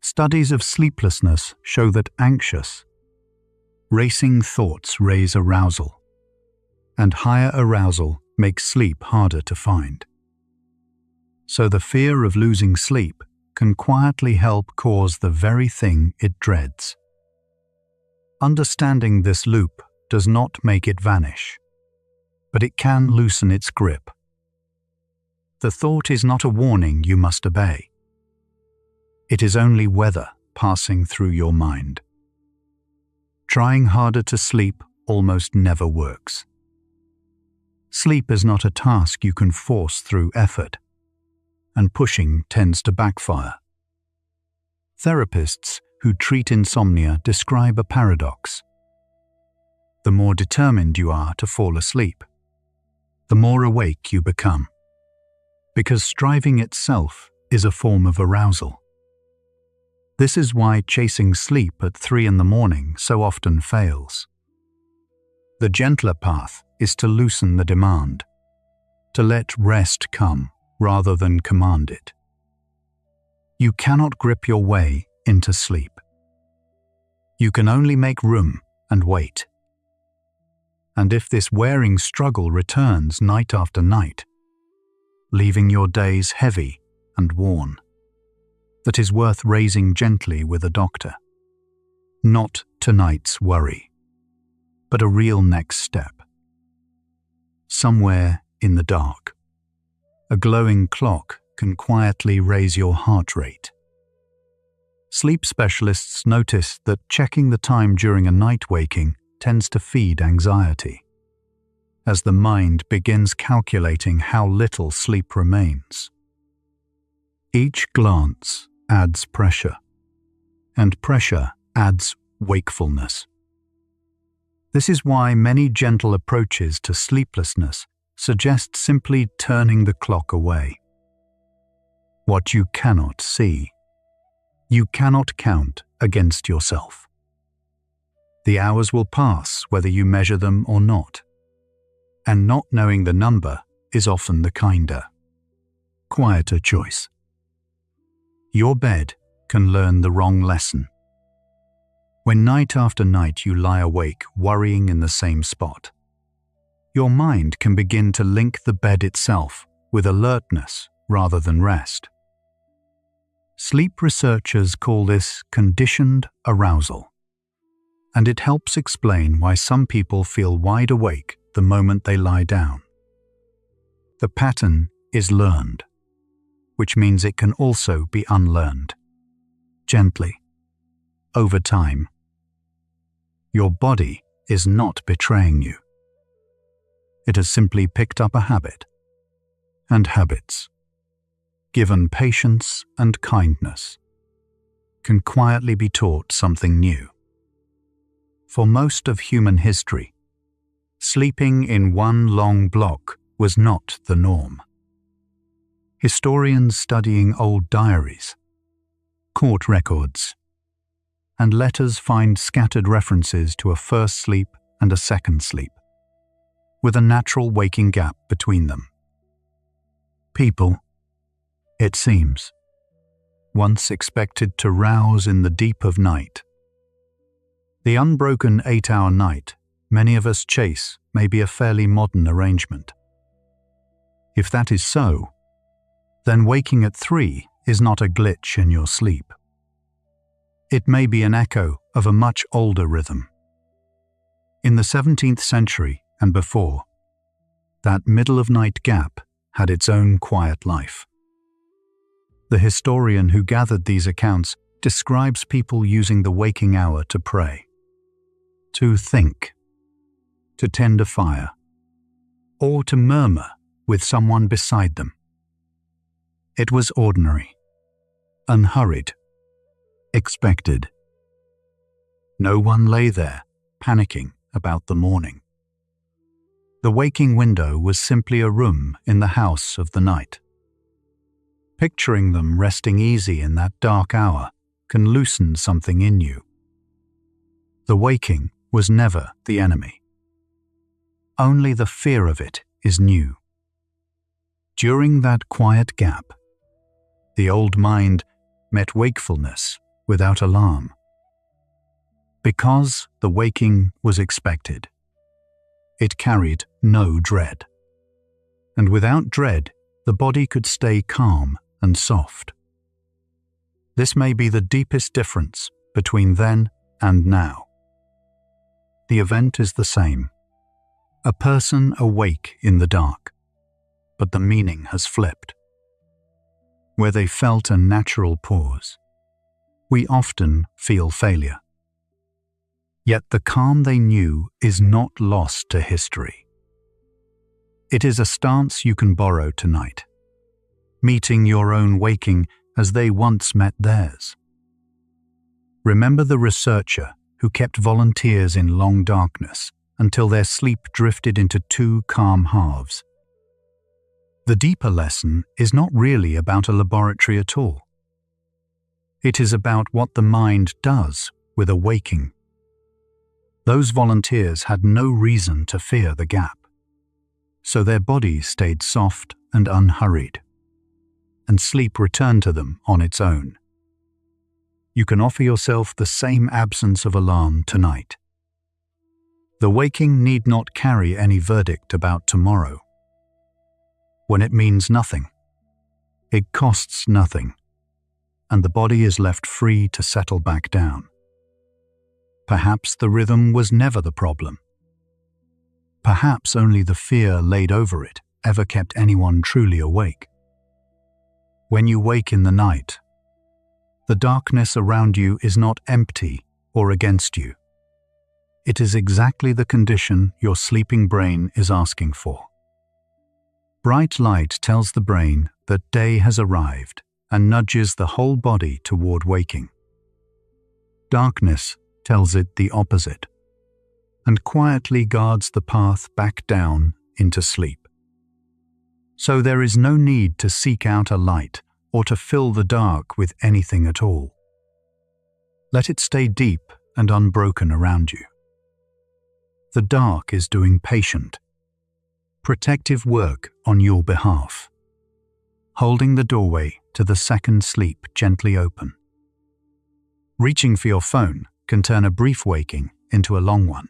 Studies of sleeplessness show that anxious, racing thoughts raise arousal, and higher arousal makes sleep harder to find. So the fear of losing sleep can quietly help cause the very thing it dreads. Understanding this loop does not make it vanish, but it can loosen its grip. The thought is not a warning you must obey. It is only weather passing through your mind. Trying harder to sleep almost never works. Sleep is not a task you can force through effort, and pushing tends to backfire. Therapists who treat insomnia describe a paradox. The more determined you are to fall asleep, the more awake you become, because striving itself is a form of arousal. This is why chasing sleep at 3 a.m. so often fails. The gentler path is to loosen the demand, to let rest come rather than command it. You cannot grip your way into sleep. You can only make room and wait. And if this wearing struggle returns night after night, leaving your days heavy and worn, that is worth raising gently with a doctor. Not tonight's worry, but a real next step. Somewhere in the dark, a glowing clock can quietly raise your heart rate. Sleep specialists notice that checking the time during a night waking tends to feed anxiety, as the mind begins calculating how little sleep remains. Each glance adds pressure, and pressure adds wakefulness. This is why many gentle approaches to sleeplessness suggest simply turning the clock away. What you cannot see, you cannot count against yourself. The hours will pass whether you measure them or not, and not knowing the number is often the kinder, quieter choice. Your bed can learn the wrong lesson. When night after night you lie awake worrying in the same spot, your mind can begin to link the bed itself with alertness rather than rest. Sleep researchers call this conditioned arousal, and it helps explain why some people feel wide awake the moment they lie down. The pattern is learned, which means it can also be unlearned, gently, over time. Your body is not betraying you. It has simply picked up a habit, and habits, given patience and kindness, can quietly be taught something new. For most of human history, sleeping in one long block was not the norm. Historians studying old diaries, court records, and letters find scattered references to a first sleep and a second sleep, with a natural waking gap between them. People, it seems, once expected to rouse in the deep of night. The unbroken 8-hour night many of us chase may be a fairly modern arrangement. If that is so, then waking at 3 is not a glitch in your sleep. It may be an echo of a much older rhythm. In the 17th century and before, that middle-of-night gap had its own quiet life. The historian who gathered these accounts describes people using the waking hour to pray, to think, to tend a fire, or to murmur with someone beside them. It was ordinary, unhurried, expected. No one lay there, panicking about the morning. The waking window was simply a room in the house of the night. Picturing them resting easy in that dark hour can loosen something in you. The waking was never the enemy. Only the fear of it is new. During that quiet gap, the old mind met wakefulness without alarm. Because the waking was expected. It carried no dread. And without dread, the body could stay calm and soft. This may be the deepest difference between then and now. The event is the same. A person awake in the dark, but the meaning has flipped. Where they felt a natural pause, we often feel failure. Yet the calm they knew is not lost to history. It is a stance you can borrow tonight, meeting your own waking as they once met theirs. Remember the researcher who kept volunteers in long darkness until their sleep drifted into two calm halves. The deeper lesson is not really about a laboratory at all. It is about what the mind does with a waking. Those volunteers had no reason to fear the gap, so their bodies stayed soft and unhurried, and sleep returned to them on its own. You can offer yourself the same absence of alarm tonight. The waking need not carry any verdict about tomorrow. When it means nothing, it costs nothing, and the body is left free to settle back down. Perhaps the rhythm was never the problem. Perhaps only the fear laid over it ever kept anyone truly awake. When you wake in the night, the darkness around you is not empty or against you. It is exactly the condition your sleeping brain is asking for. Bright light tells the brain that day has arrived and nudges the whole body toward waking. Darkness tells it the opposite, and quietly guards the path back down into sleep. So there is no need to seek out a light or to fill the dark with anything at all. Let it stay deep and unbroken around you. The dark is doing patient, protective work on your behalf, holding the doorway to the second sleep gently open. Reaching for your phone can turn a brief waking into a long one.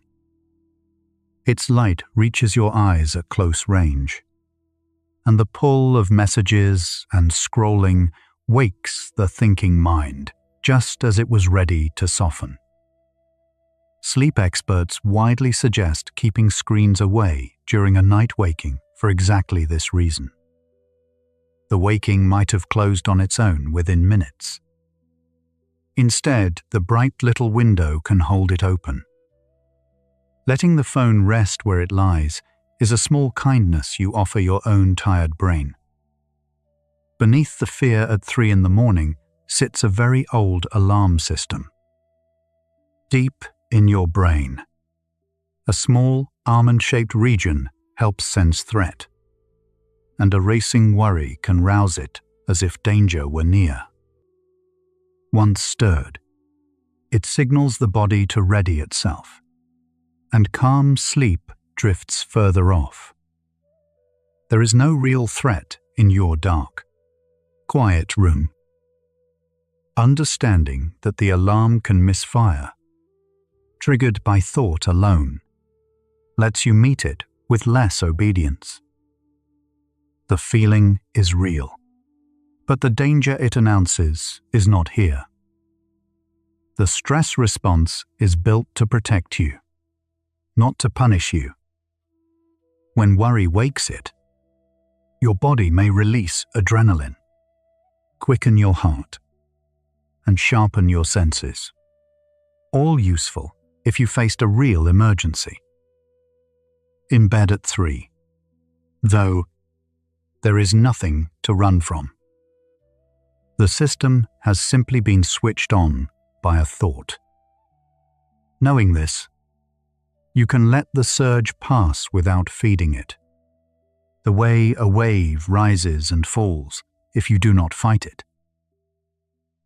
Its light reaches your eyes at close range, and the pull of messages and scrolling wakes the thinking mind just as it was ready to soften. Sleep experts widely suggest keeping screens away during a night waking for exactly this reason. The waking might have closed on its own within minutes. Instead, the bright little window can hold it open. Letting the phone rest where it lies is a small kindness you offer your own tired brain. Beneath the fear at 3 a.m. sits a very old alarm system. Deep in your brain, a small almond-shaped region helps sense threat, and a racing worry can rouse it as if danger were near. Once stirred, it signals the body to ready itself, and calm sleep drifts further off. There is no real threat in your dark, quiet room. Understanding that the alarm can misfire, triggered by thought alone, lets you meet it with less obedience. The feeling is real, but the danger it announces is not here. The stress response is built to protect you, not to punish you. When worry wakes it, your body may release adrenaline, quicken your heart, and sharpen your senses. All useful if you faced a real emergency. In bed at 3, though, there is nothing to run from. The system has simply been switched on by a thought. Knowing this, you can let the surge pass without feeding it, the way a wave rises and falls if you do not fight it.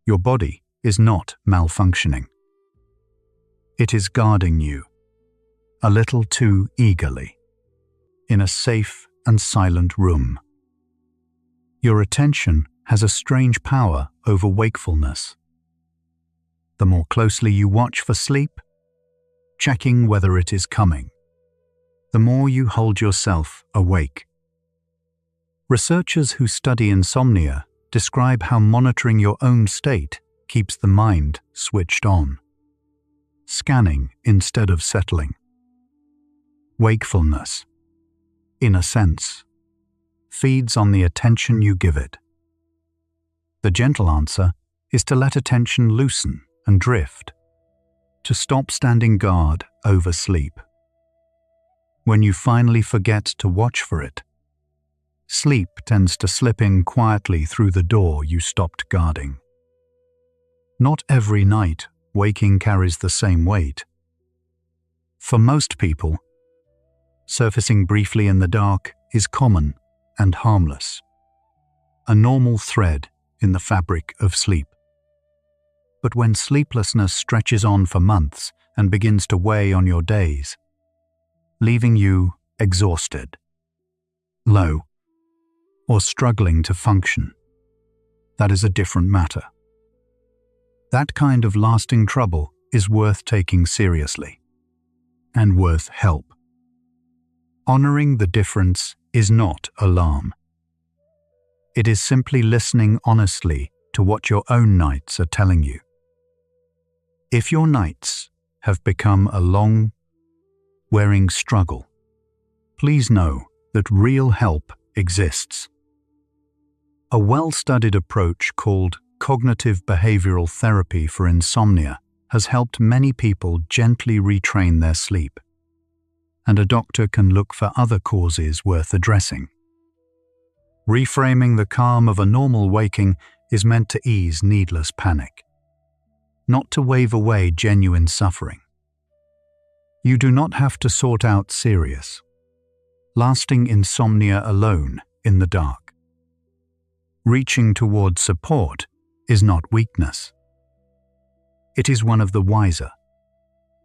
Your body is not malfunctioning. It is guarding you, a little too eagerly, in a safe and silent room. Your attention has a strange power over wakefulness. The more closely you watch for sleep, checking whether it is coming, the more you hold yourself awake. Researchers who study insomnia describe how monitoring your own state keeps the mind switched on, scanning instead of settling. Wakefulness, in a sense, feeds on the attention you give it. The gentle answer is to let attention loosen and drift, to stop standing guard over sleep. When you finally forget to watch for it, sleep tends to slip in quietly through the door you stopped guarding. Not every night waking carries the same weight. For most people, surfacing briefly in the dark is common and harmless, a normal thread in the fabric of sleep. But when sleeplessness stretches on for months and begins to weigh on your days, leaving you exhausted, low, or struggling to function, that is a different matter. That kind of lasting trouble is worth taking seriously and worth help. Honoring the difference is not alarm. It is simply listening honestly to what your own nights are telling you. If your nights have become a long, wearing struggle, please know that real help exists. A well-studied approach called cognitive behavioral therapy for insomnia has helped many people gently retrain their sleep, and a doctor can look for other causes worth addressing. Reframing the calm of a normal waking is meant to ease needless panic, not to wave away genuine suffering. You do not have to sort out serious, lasting insomnia alone in the dark. Reaching towards support is not weakness. It is one of the wiser,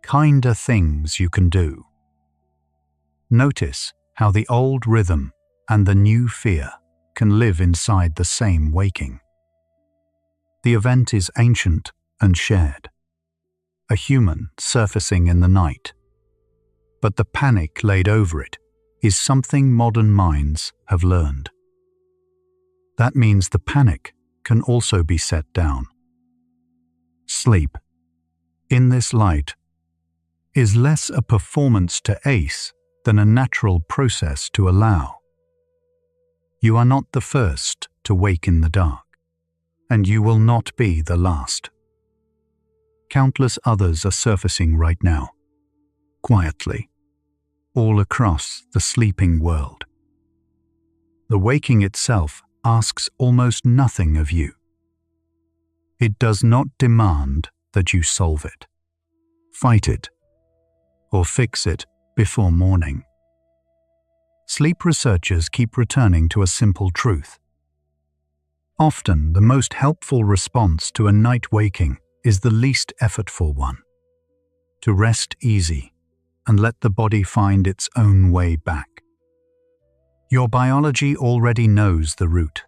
kinder things you can do. Notice how the old rhythm and the new fear can live inside the same waking. The event is ancient and shared, a human surfacing in the night, but the panic laid over it is something modern minds have learned. That means the panic can also be set down. Sleep, in this light, is less a performance to ace than a natural process to allow. You are not the first to wake in the dark, and you will not be the last. Countless others are surfacing right now, quietly, all across the sleeping world. The waking itself asks almost nothing of you. It does not demand that you solve it, fight it, or fix it before morning. Sleep researchers keep returning to a simple truth. Often, the most helpful response to a night waking is the least effortful one: to rest easy and let the body find its own way back. Your biology already knows the route.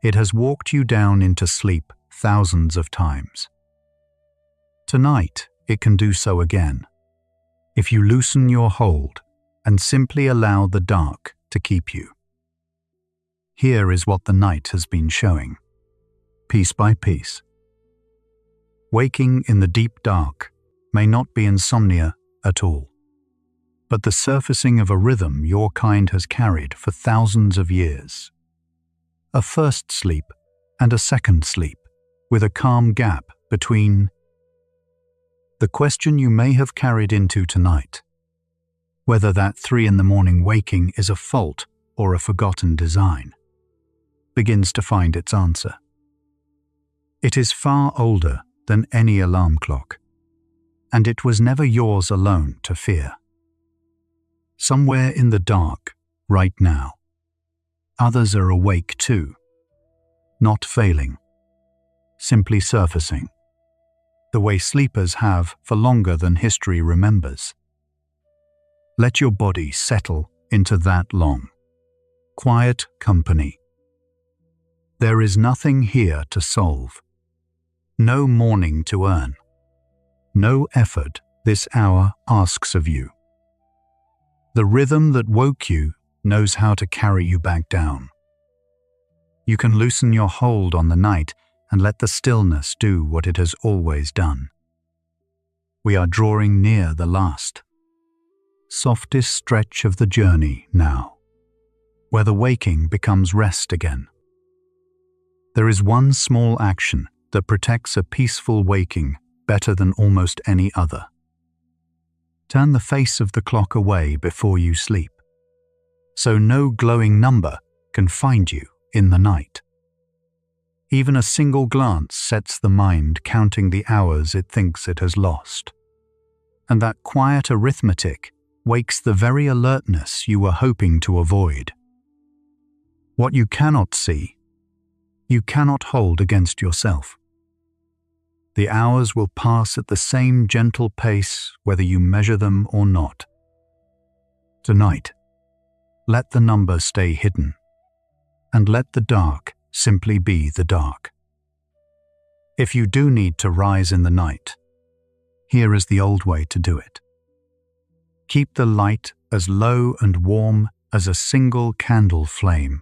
It has walked you down into sleep thousands of times. Tonight, it can do so again, if you loosen your hold and simply allow the dark to keep you. Here is what the night has been showing, piece by piece. Waking in the deep dark may not be insomnia at all, but the surfacing of a rhythm your kind has carried for thousands of years. A first sleep and a second sleep, with a calm gap between. The question you may have carried into tonight, whether that 3 a.m. waking is a fault or a forgotten design, begins to find its answer. It is far older than any alarm clock, and it was never yours alone to fear. Somewhere in the dark, right now, others are awake too, not failing, simply surfacing, the way sleepers have for longer than history remembers. Let your body settle into that long, quiet company. There is nothing here to solve, no morning to earn. No effort this hour asks of you. The rhythm that woke you knows how to carry you back down. You can loosen your hold on the night and let the stillness do what it has always done. We are drawing near the last, softest stretch of the journey now, where the waking becomes rest again. There is one small action that protects a peaceful waking better than almost any other. Turn the face of the clock away before you sleep, so no glowing number can find you in the night. Even a single glance sets the mind counting the hours it thinks it has lost. And that quiet arithmetic wakes the very alertness you were hoping to avoid. What you cannot see, you cannot hold against yourself. The hours will pass at the same gentle pace whether you measure them or not. Tonight, let the number stay hidden, and let the dark simply be the dark. If you do need to rise in the night, here is the old way to do it. Keep the light as low and warm as a single candle flame.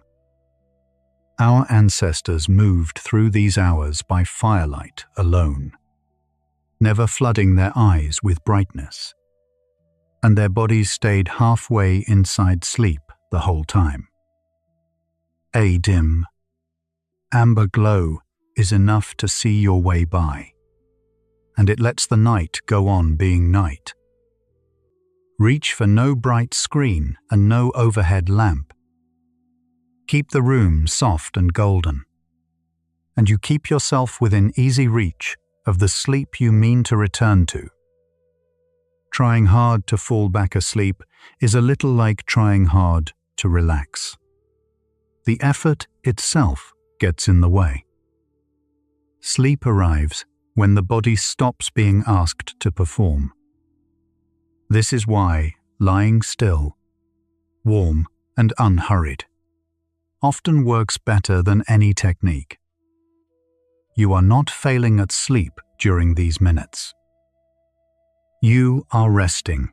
Our ancestors moved through these hours by firelight alone, never flooding their eyes with brightness, and their bodies stayed halfway inside sleep the whole time. A dim, amber glow is enough to see your way by, and it lets the night go on being night. Reach for no bright screen and no overhead lamp. Keep the room soft and golden, and you keep yourself within easy reach of the sleep you mean to return to. Trying hard to fall back asleep is a little like trying hard to relax. The effort itself gets in the way. Sleep arrives when the body stops being asked to perform. This is why lying still, warm and unhurried, often works better than any technique. You are not failing at sleep during these minutes. You are resting,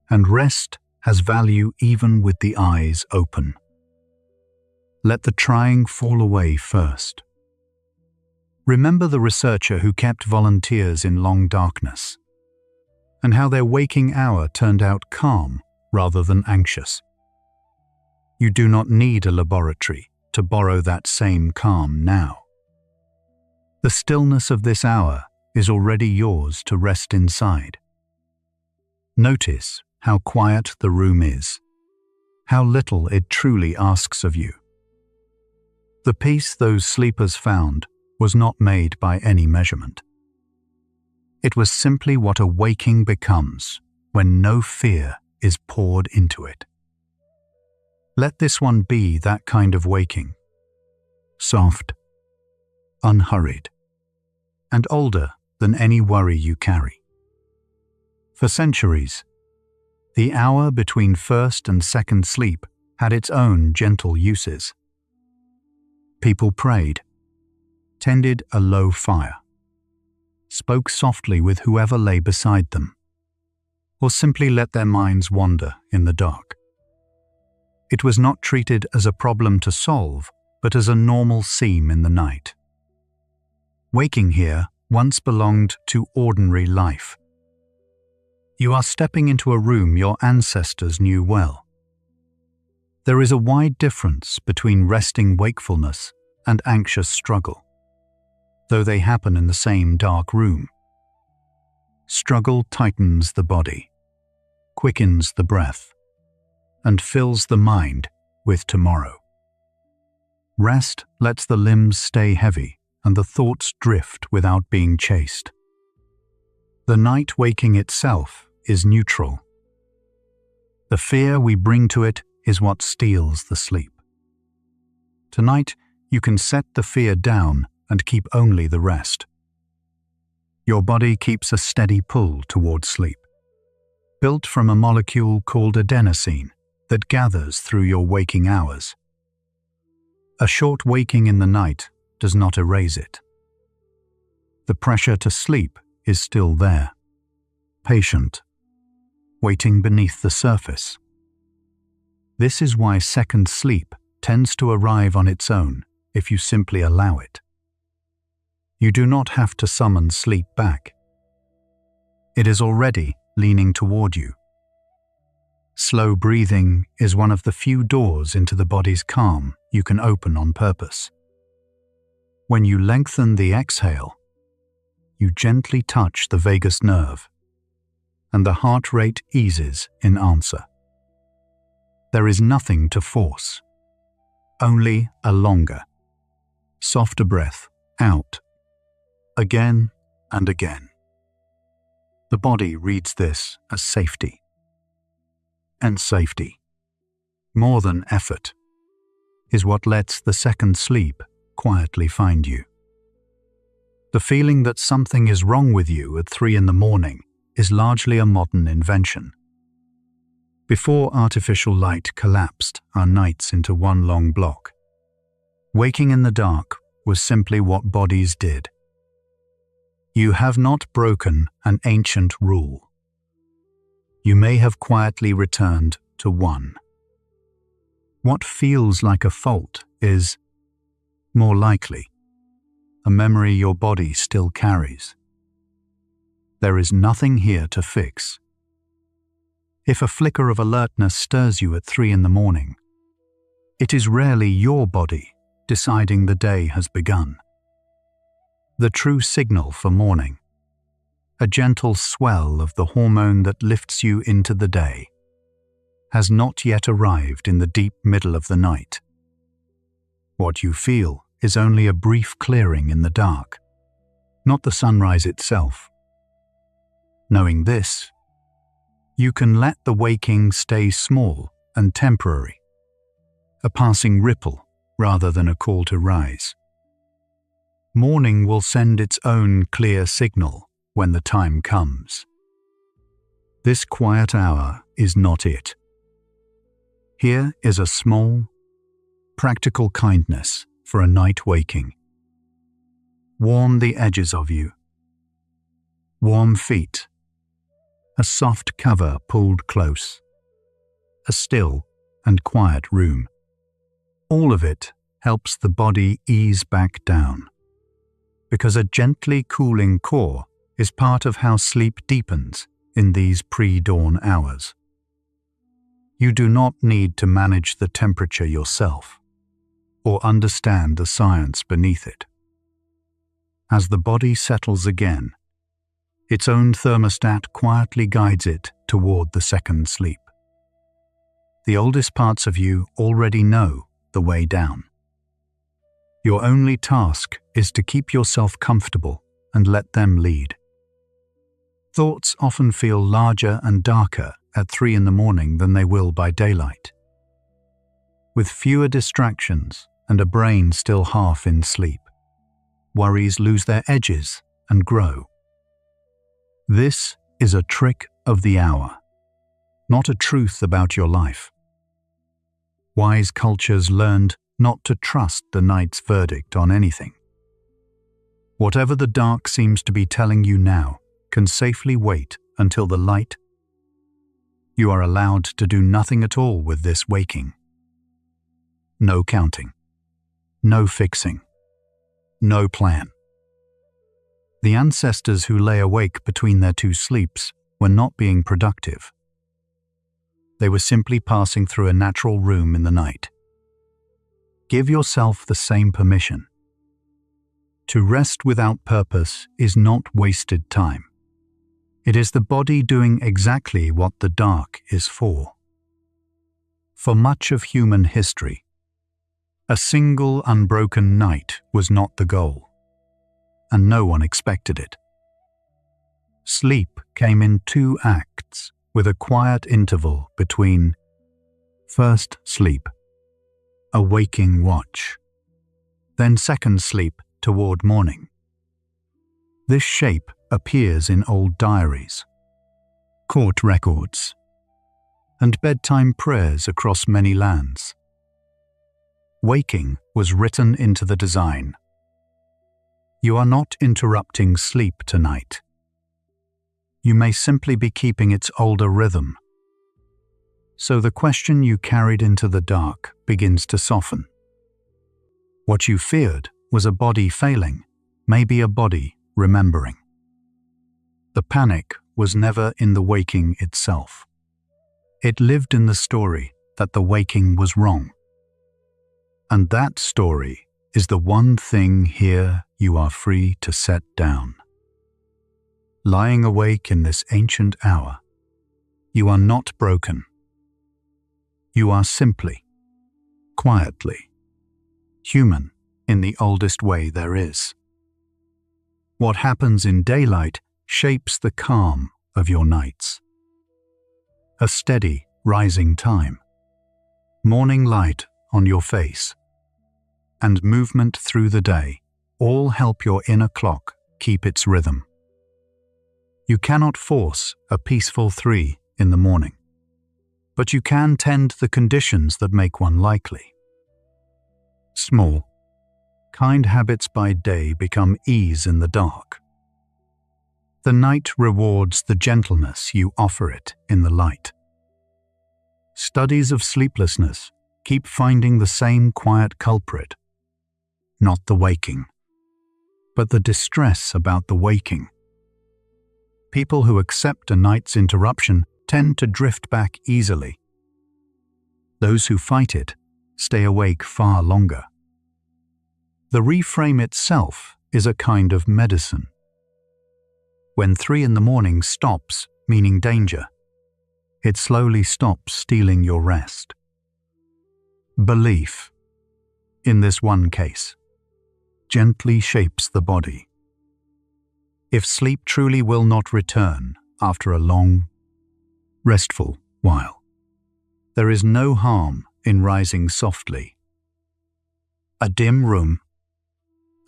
and rest has value even with the eyes open. Let the trying fall away first. Remember the researcher who kept volunteers in long darkness, and how their waking hour turned out calm rather than anxious. You do not need a laboratory to borrow that same calm now. The stillness of this hour is already yours to rest inside. Notice how quiet the room is, how little it truly asks of you. The peace those sleepers found was not made by any measurement. It was simply what a waking becomes when no fear is poured into it. Let this one be that kind of waking, soft, unhurried, and older than any worry you carry. For centuries, the hour between first and second sleep had its own gentle uses. People prayed, tended a low fire, spoke softly with whoever lay beside them, or simply let their minds wander in the dark. It was not treated as a problem to solve, but as a normal seam in the night. Waking here once belonged to ordinary life. You are stepping into a room your ancestors knew well. There is a wide difference between resting wakefulness and anxious struggle, though they happen in the same dark room. Struggle tightens the body, quickens the breath, and fills the mind with tomorrow. Rest lets the limbs stay heavy and the thoughts drift without being chased. The night waking itself is neutral. The fear we bring to it is what steals the sleep. Tonight, you can set the fear down and keep only the rest. Your body keeps a steady pull towards sleep, built from a molecule called adenosine that gathers through your waking hours. A short waking in the night does not erase it. The pressure to sleep is still there, patient, waiting beneath the surface. This is why second sleep tends to arrive on its own if you simply allow it. You do not have to summon sleep back. It is already leaning toward you. Slow breathing is one of the few doors into the body's calm you can open on purpose. When you lengthen the exhale, you gently touch the vagus nerve, and the heart rate eases in answer. There is nothing to force, only a longer, softer breath out, again and again. The body reads this as safety. And safety, more than effort, is what lets the second sleep quietly find you. The feeling that something is wrong with you at 3 a.m. is largely a modern invention. Before artificial light collapsed our nights into one long block, waking in the dark was simply what bodies did. You have not broken an ancient rule. You may have quietly returned to one. What feels like a fault is, more likely, a memory your body still carries. There is nothing here to fix. If a flicker of alertness stirs you at 3 a.m, it is rarely your body deciding the day has begun. The true signal for morning, a gentle swell of the hormone that lifts you into the day, has not yet arrived in the deep middle of the night. What you feel is only a brief clearing in the dark, not the sunrise itself. Knowing this, you can let the waking stay small and temporary, a passing ripple rather than a call to rise. Morning will send its own clear signal when the time comes. This quiet hour is not it. Here is a small, practical kindness for a night waking. Warm the edges of you. Warm feet. A soft cover pulled close. A still and quiet room. All of it helps the body ease back down, because a gently cooling core is part of how sleep deepens in these pre-dawn hours. You do not need to manage the temperature yourself or understand the science beneath it. As the body settles again, its own thermostat quietly guides it toward the second sleep. The oldest parts of you already know the way down. Your only task is to keep yourself comfortable and let them lead. Thoughts often feel larger and darker at 3 a.m. than they will by daylight. With fewer distractions and a brain still half in sleep, worries lose their edges and grow. This is a trick of the hour, not a truth about your life. Wise cultures learned not to trust the night's verdict on anything. Whatever the dark seems to be telling you now can safely wait until the light. You are allowed to do nothing at all with this waking. No counting. No fixing. No plan. The ancestors who lay awake between their two sleeps were not being productive. They were simply passing through a natural room in the night. Give yourself the same permission. To rest without purpose is not wasted time. It is the body doing exactly what the dark is for. For much of human history, a single unbroken night was not the goal, and no one expected it. Sleep came in 2 acts with a quiet interval between first sleep, a waking watch, then second sleep toward morning. This shape appears in old diaries, court records, and bedtime prayers across many lands. Waking was written into the design. You are not interrupting sleep tonight. You may simply be keeping its older rhythm. So the question you carried into the dark begins to soften. What you feared was a body failing, maybe a body remembering. The panic was never in the waking itself. It lived in the story that the waking was wrong. And that story is the one thing here you are free to set down. Lying awake in this ancient hour, you are not broken. You are simply, quietly, human in the oldest way there is. What happens in daylight shapes the calm of your nights. A steady, rising time, morning light on your face, and movement through the day all help your inner clock keep its rhythm. You cannot force a peaceful 3 in the morning, but you can tend the conditions that make one likely. Small, kind habits by day become ease in the dark. The night rewards the gentleness you offer it in the light. Studies of sleeplessness keep finding the same quiet culprit, not the waking, but the distress about the waking. People who accept a night's interruption tend to drift back easily. Those who fight it stay awake far longer. The reframe itself is a kind of medicine. When 3 in the morning stops meaning danger, it slowly stops stealing your rest. Belief, in this one case, gently shapes the body. If sleep truly will not return after a long, restful while, there is no harm in rising softly. A dim room,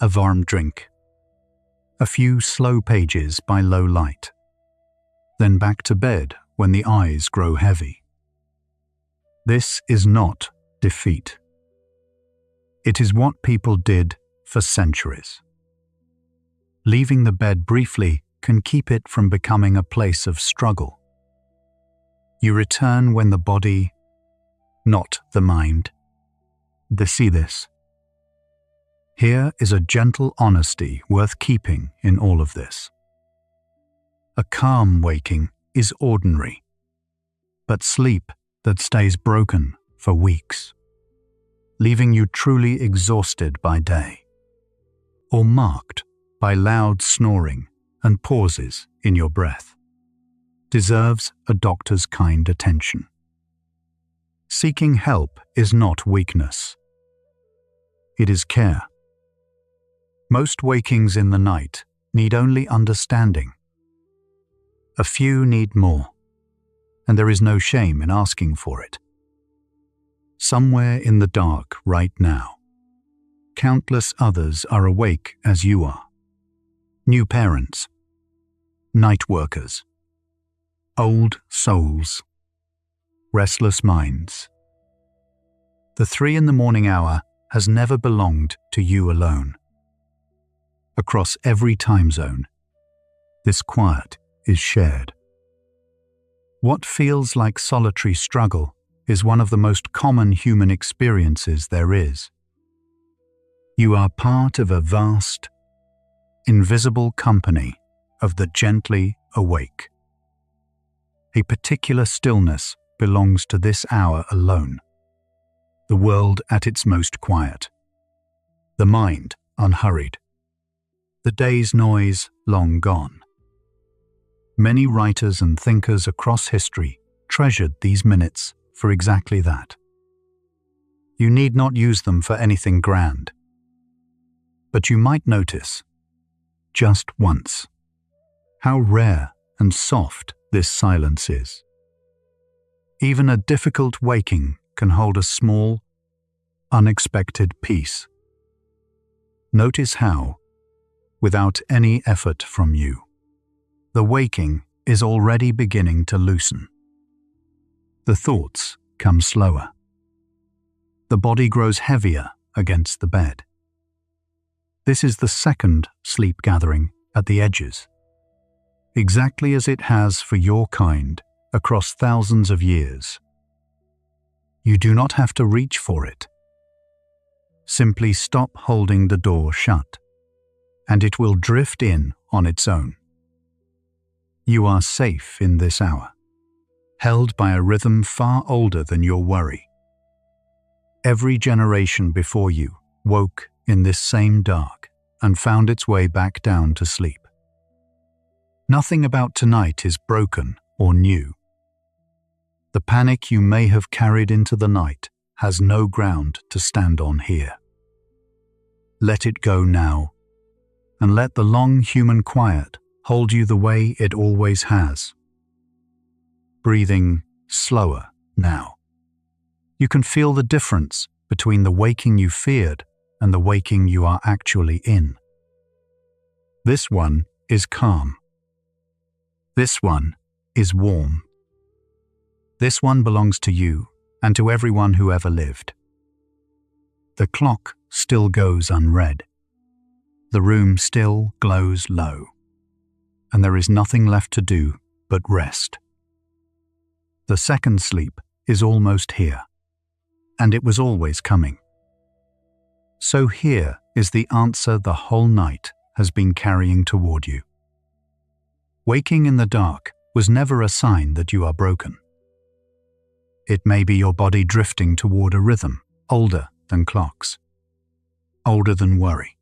a warm drink, a few slow pages by low light, then back to bed when the eyes grow heavy. This is not defeat. It is what people did for centuries. Leaving the bed briefly can keep it from becoming a place of struggle. You return when the body, not the mind, decides. Here is a gentle honesty worth keeping in all of this. A calm waking is ordinary, but sleep that stays broken for weeks, leaving you truly exhausted by day, or marked by loud snoring and pauses in your breath, deserves a doctor's kind attention. Seeking help is not weakness. It is care. Most wakings in the night need only understanding. A few need more, and there is no shame in asking for it. Somewhere in the dark right now, countless others are awake as you are. New parents, night workers, old souls, restless minds. The 3 in the morning hour has never belonged to you alone. Across every time zone, this quiet is shared. What feels like solitary struggle is one of the most common human experiences there is. You are part of a vast, invisible company of the gently awake. A particular stillness belongs to this hour alone. The world at its most quiet. The mind unhurried. The day's noise long gone. Many writers and thinkers across history treasured these minutes for exactly that. You need not use them for anything grand. But you might notice, just once, how rare and soft this silence is. Even a difficult waking can hold a small, unexpected peace. Notice how, without any effort from you, the waking is already beginning to loosen. The thoughts come slower. The body grows heavier against the bed. This is the second sleep gathering at the edges, exactly as it has for your kind across thousands of years. You do not have to reach for it. Simply stop holding the door shut, and it will drift in on its own. You are safe in this hour, held by a rhythm far older than your worry. Every generation before you woke in this same dark and found its way back down to sleep. Nothing about tonight is broken or new. The panic you may have carried into the night has no ground to stand on here. Let it go now, and let the long human quiet hold you the way it always has. Breathing slower now. You can feel the difference between the waking you feared and the waking you are actually in. This one is calm. This one is warm. This one belongs to you and to everyone who ever lived. The clock still goes unread. The room still glows low, and there is nothing left to do but rest. The second sleep is almost here, and it was always coming. So here is the answer the whole night has been carrying toward you. Waking in the dark was never a sign that you are broken. It may be your body drifting toward a rhythm older than clocks, older than worry.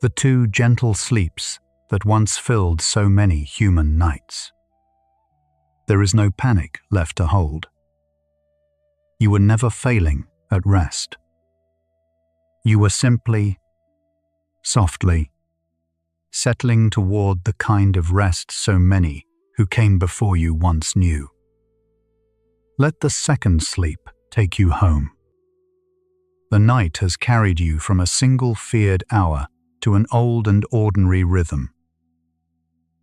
The two gentle sleeps that once filled so many human nights. There is no panic left to hold. You were never failing at rest. You were simply, softly, settling toward the kind of rest so many who came before you once knew. Let the second sleep take you home. The night has carried you from a single feared hour to an old and ordinary rhythm.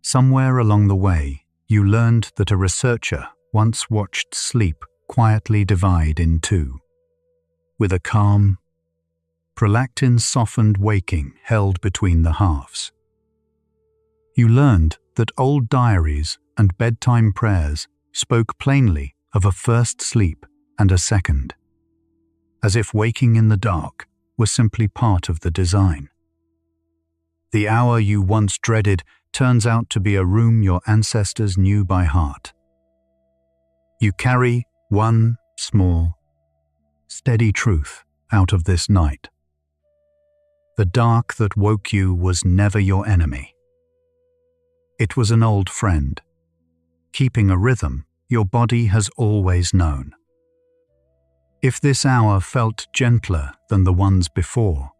Somewhere along the way, you learned that a researcher once watched sleep quietly divide in two, with a calm, prolactin-softened waking held between the halves. You learned that old diaries and bedtime prayers spoke plainly of a first sleep and a second, as if waking in the dark was simply part of the design. The hour you once dreaded turns out to be a room your ancestors knew by heart. You carry one small, steady truth out of this night. The dark that woke you was never your enemy. It was an old friend, keeping a rhythm your body has always known. If this hour felt gentler than the ones before,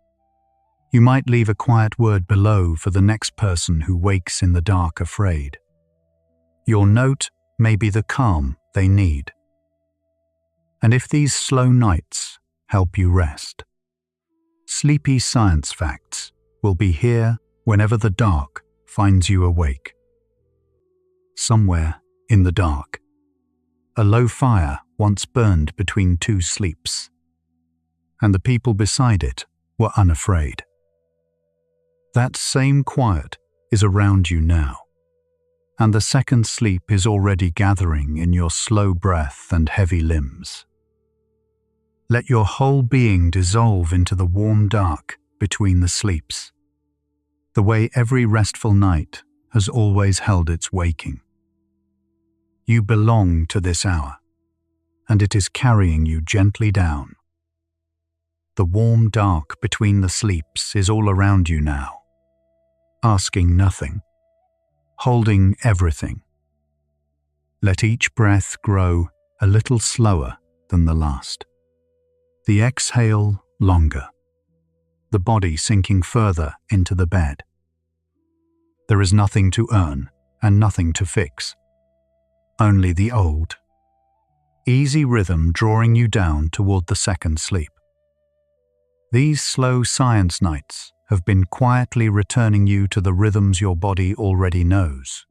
you might leave a quiet word below for the next person who wakes in the dark afraid. Your note may be the calm they need. And if these slow nights help you rest, sleepy science facts will be here whenever the dark finds you awake. Somewhere in the dark, a low fire once burned between two sleeps, and the people beside it were unafraid. That same quiet is around you now, and the second sleep is already gathering in your slow breath and heavy limbs. Let your whole being dissolve into the warm dark between the sleeps, the way every restful night has always held its waking. You belong to this hour, and it is carrying you gently down. The warm dark between the sleeps is all around you now, asking nothing, holding everything. Let each breath grow a little slower than the last. The exhale longer, the body sinking further into the bed. There is nothing to earn and nothing to fix. Only the old, easy rhythm drawing you down toward the second sleep. These slow science nights have been quietly returning you to the rhythms your body already knows.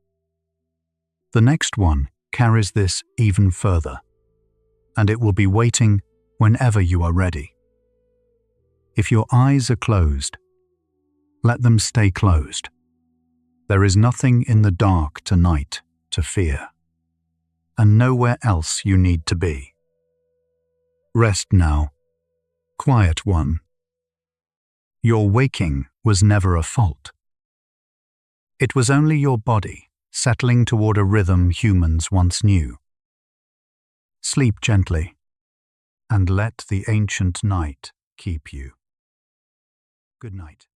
The next one carries this even further, and it will be waiting whenever you are ready. If your eyes are closed, let them stay closed. There is nothing in the dark tonight to fear, and nowhere else you need to be. Rest now, quiet one. Your waking was never a fault. It was only your body settling toward a rhythm humans once knew. Sleep gently, and let the ancient night keep you. Good night.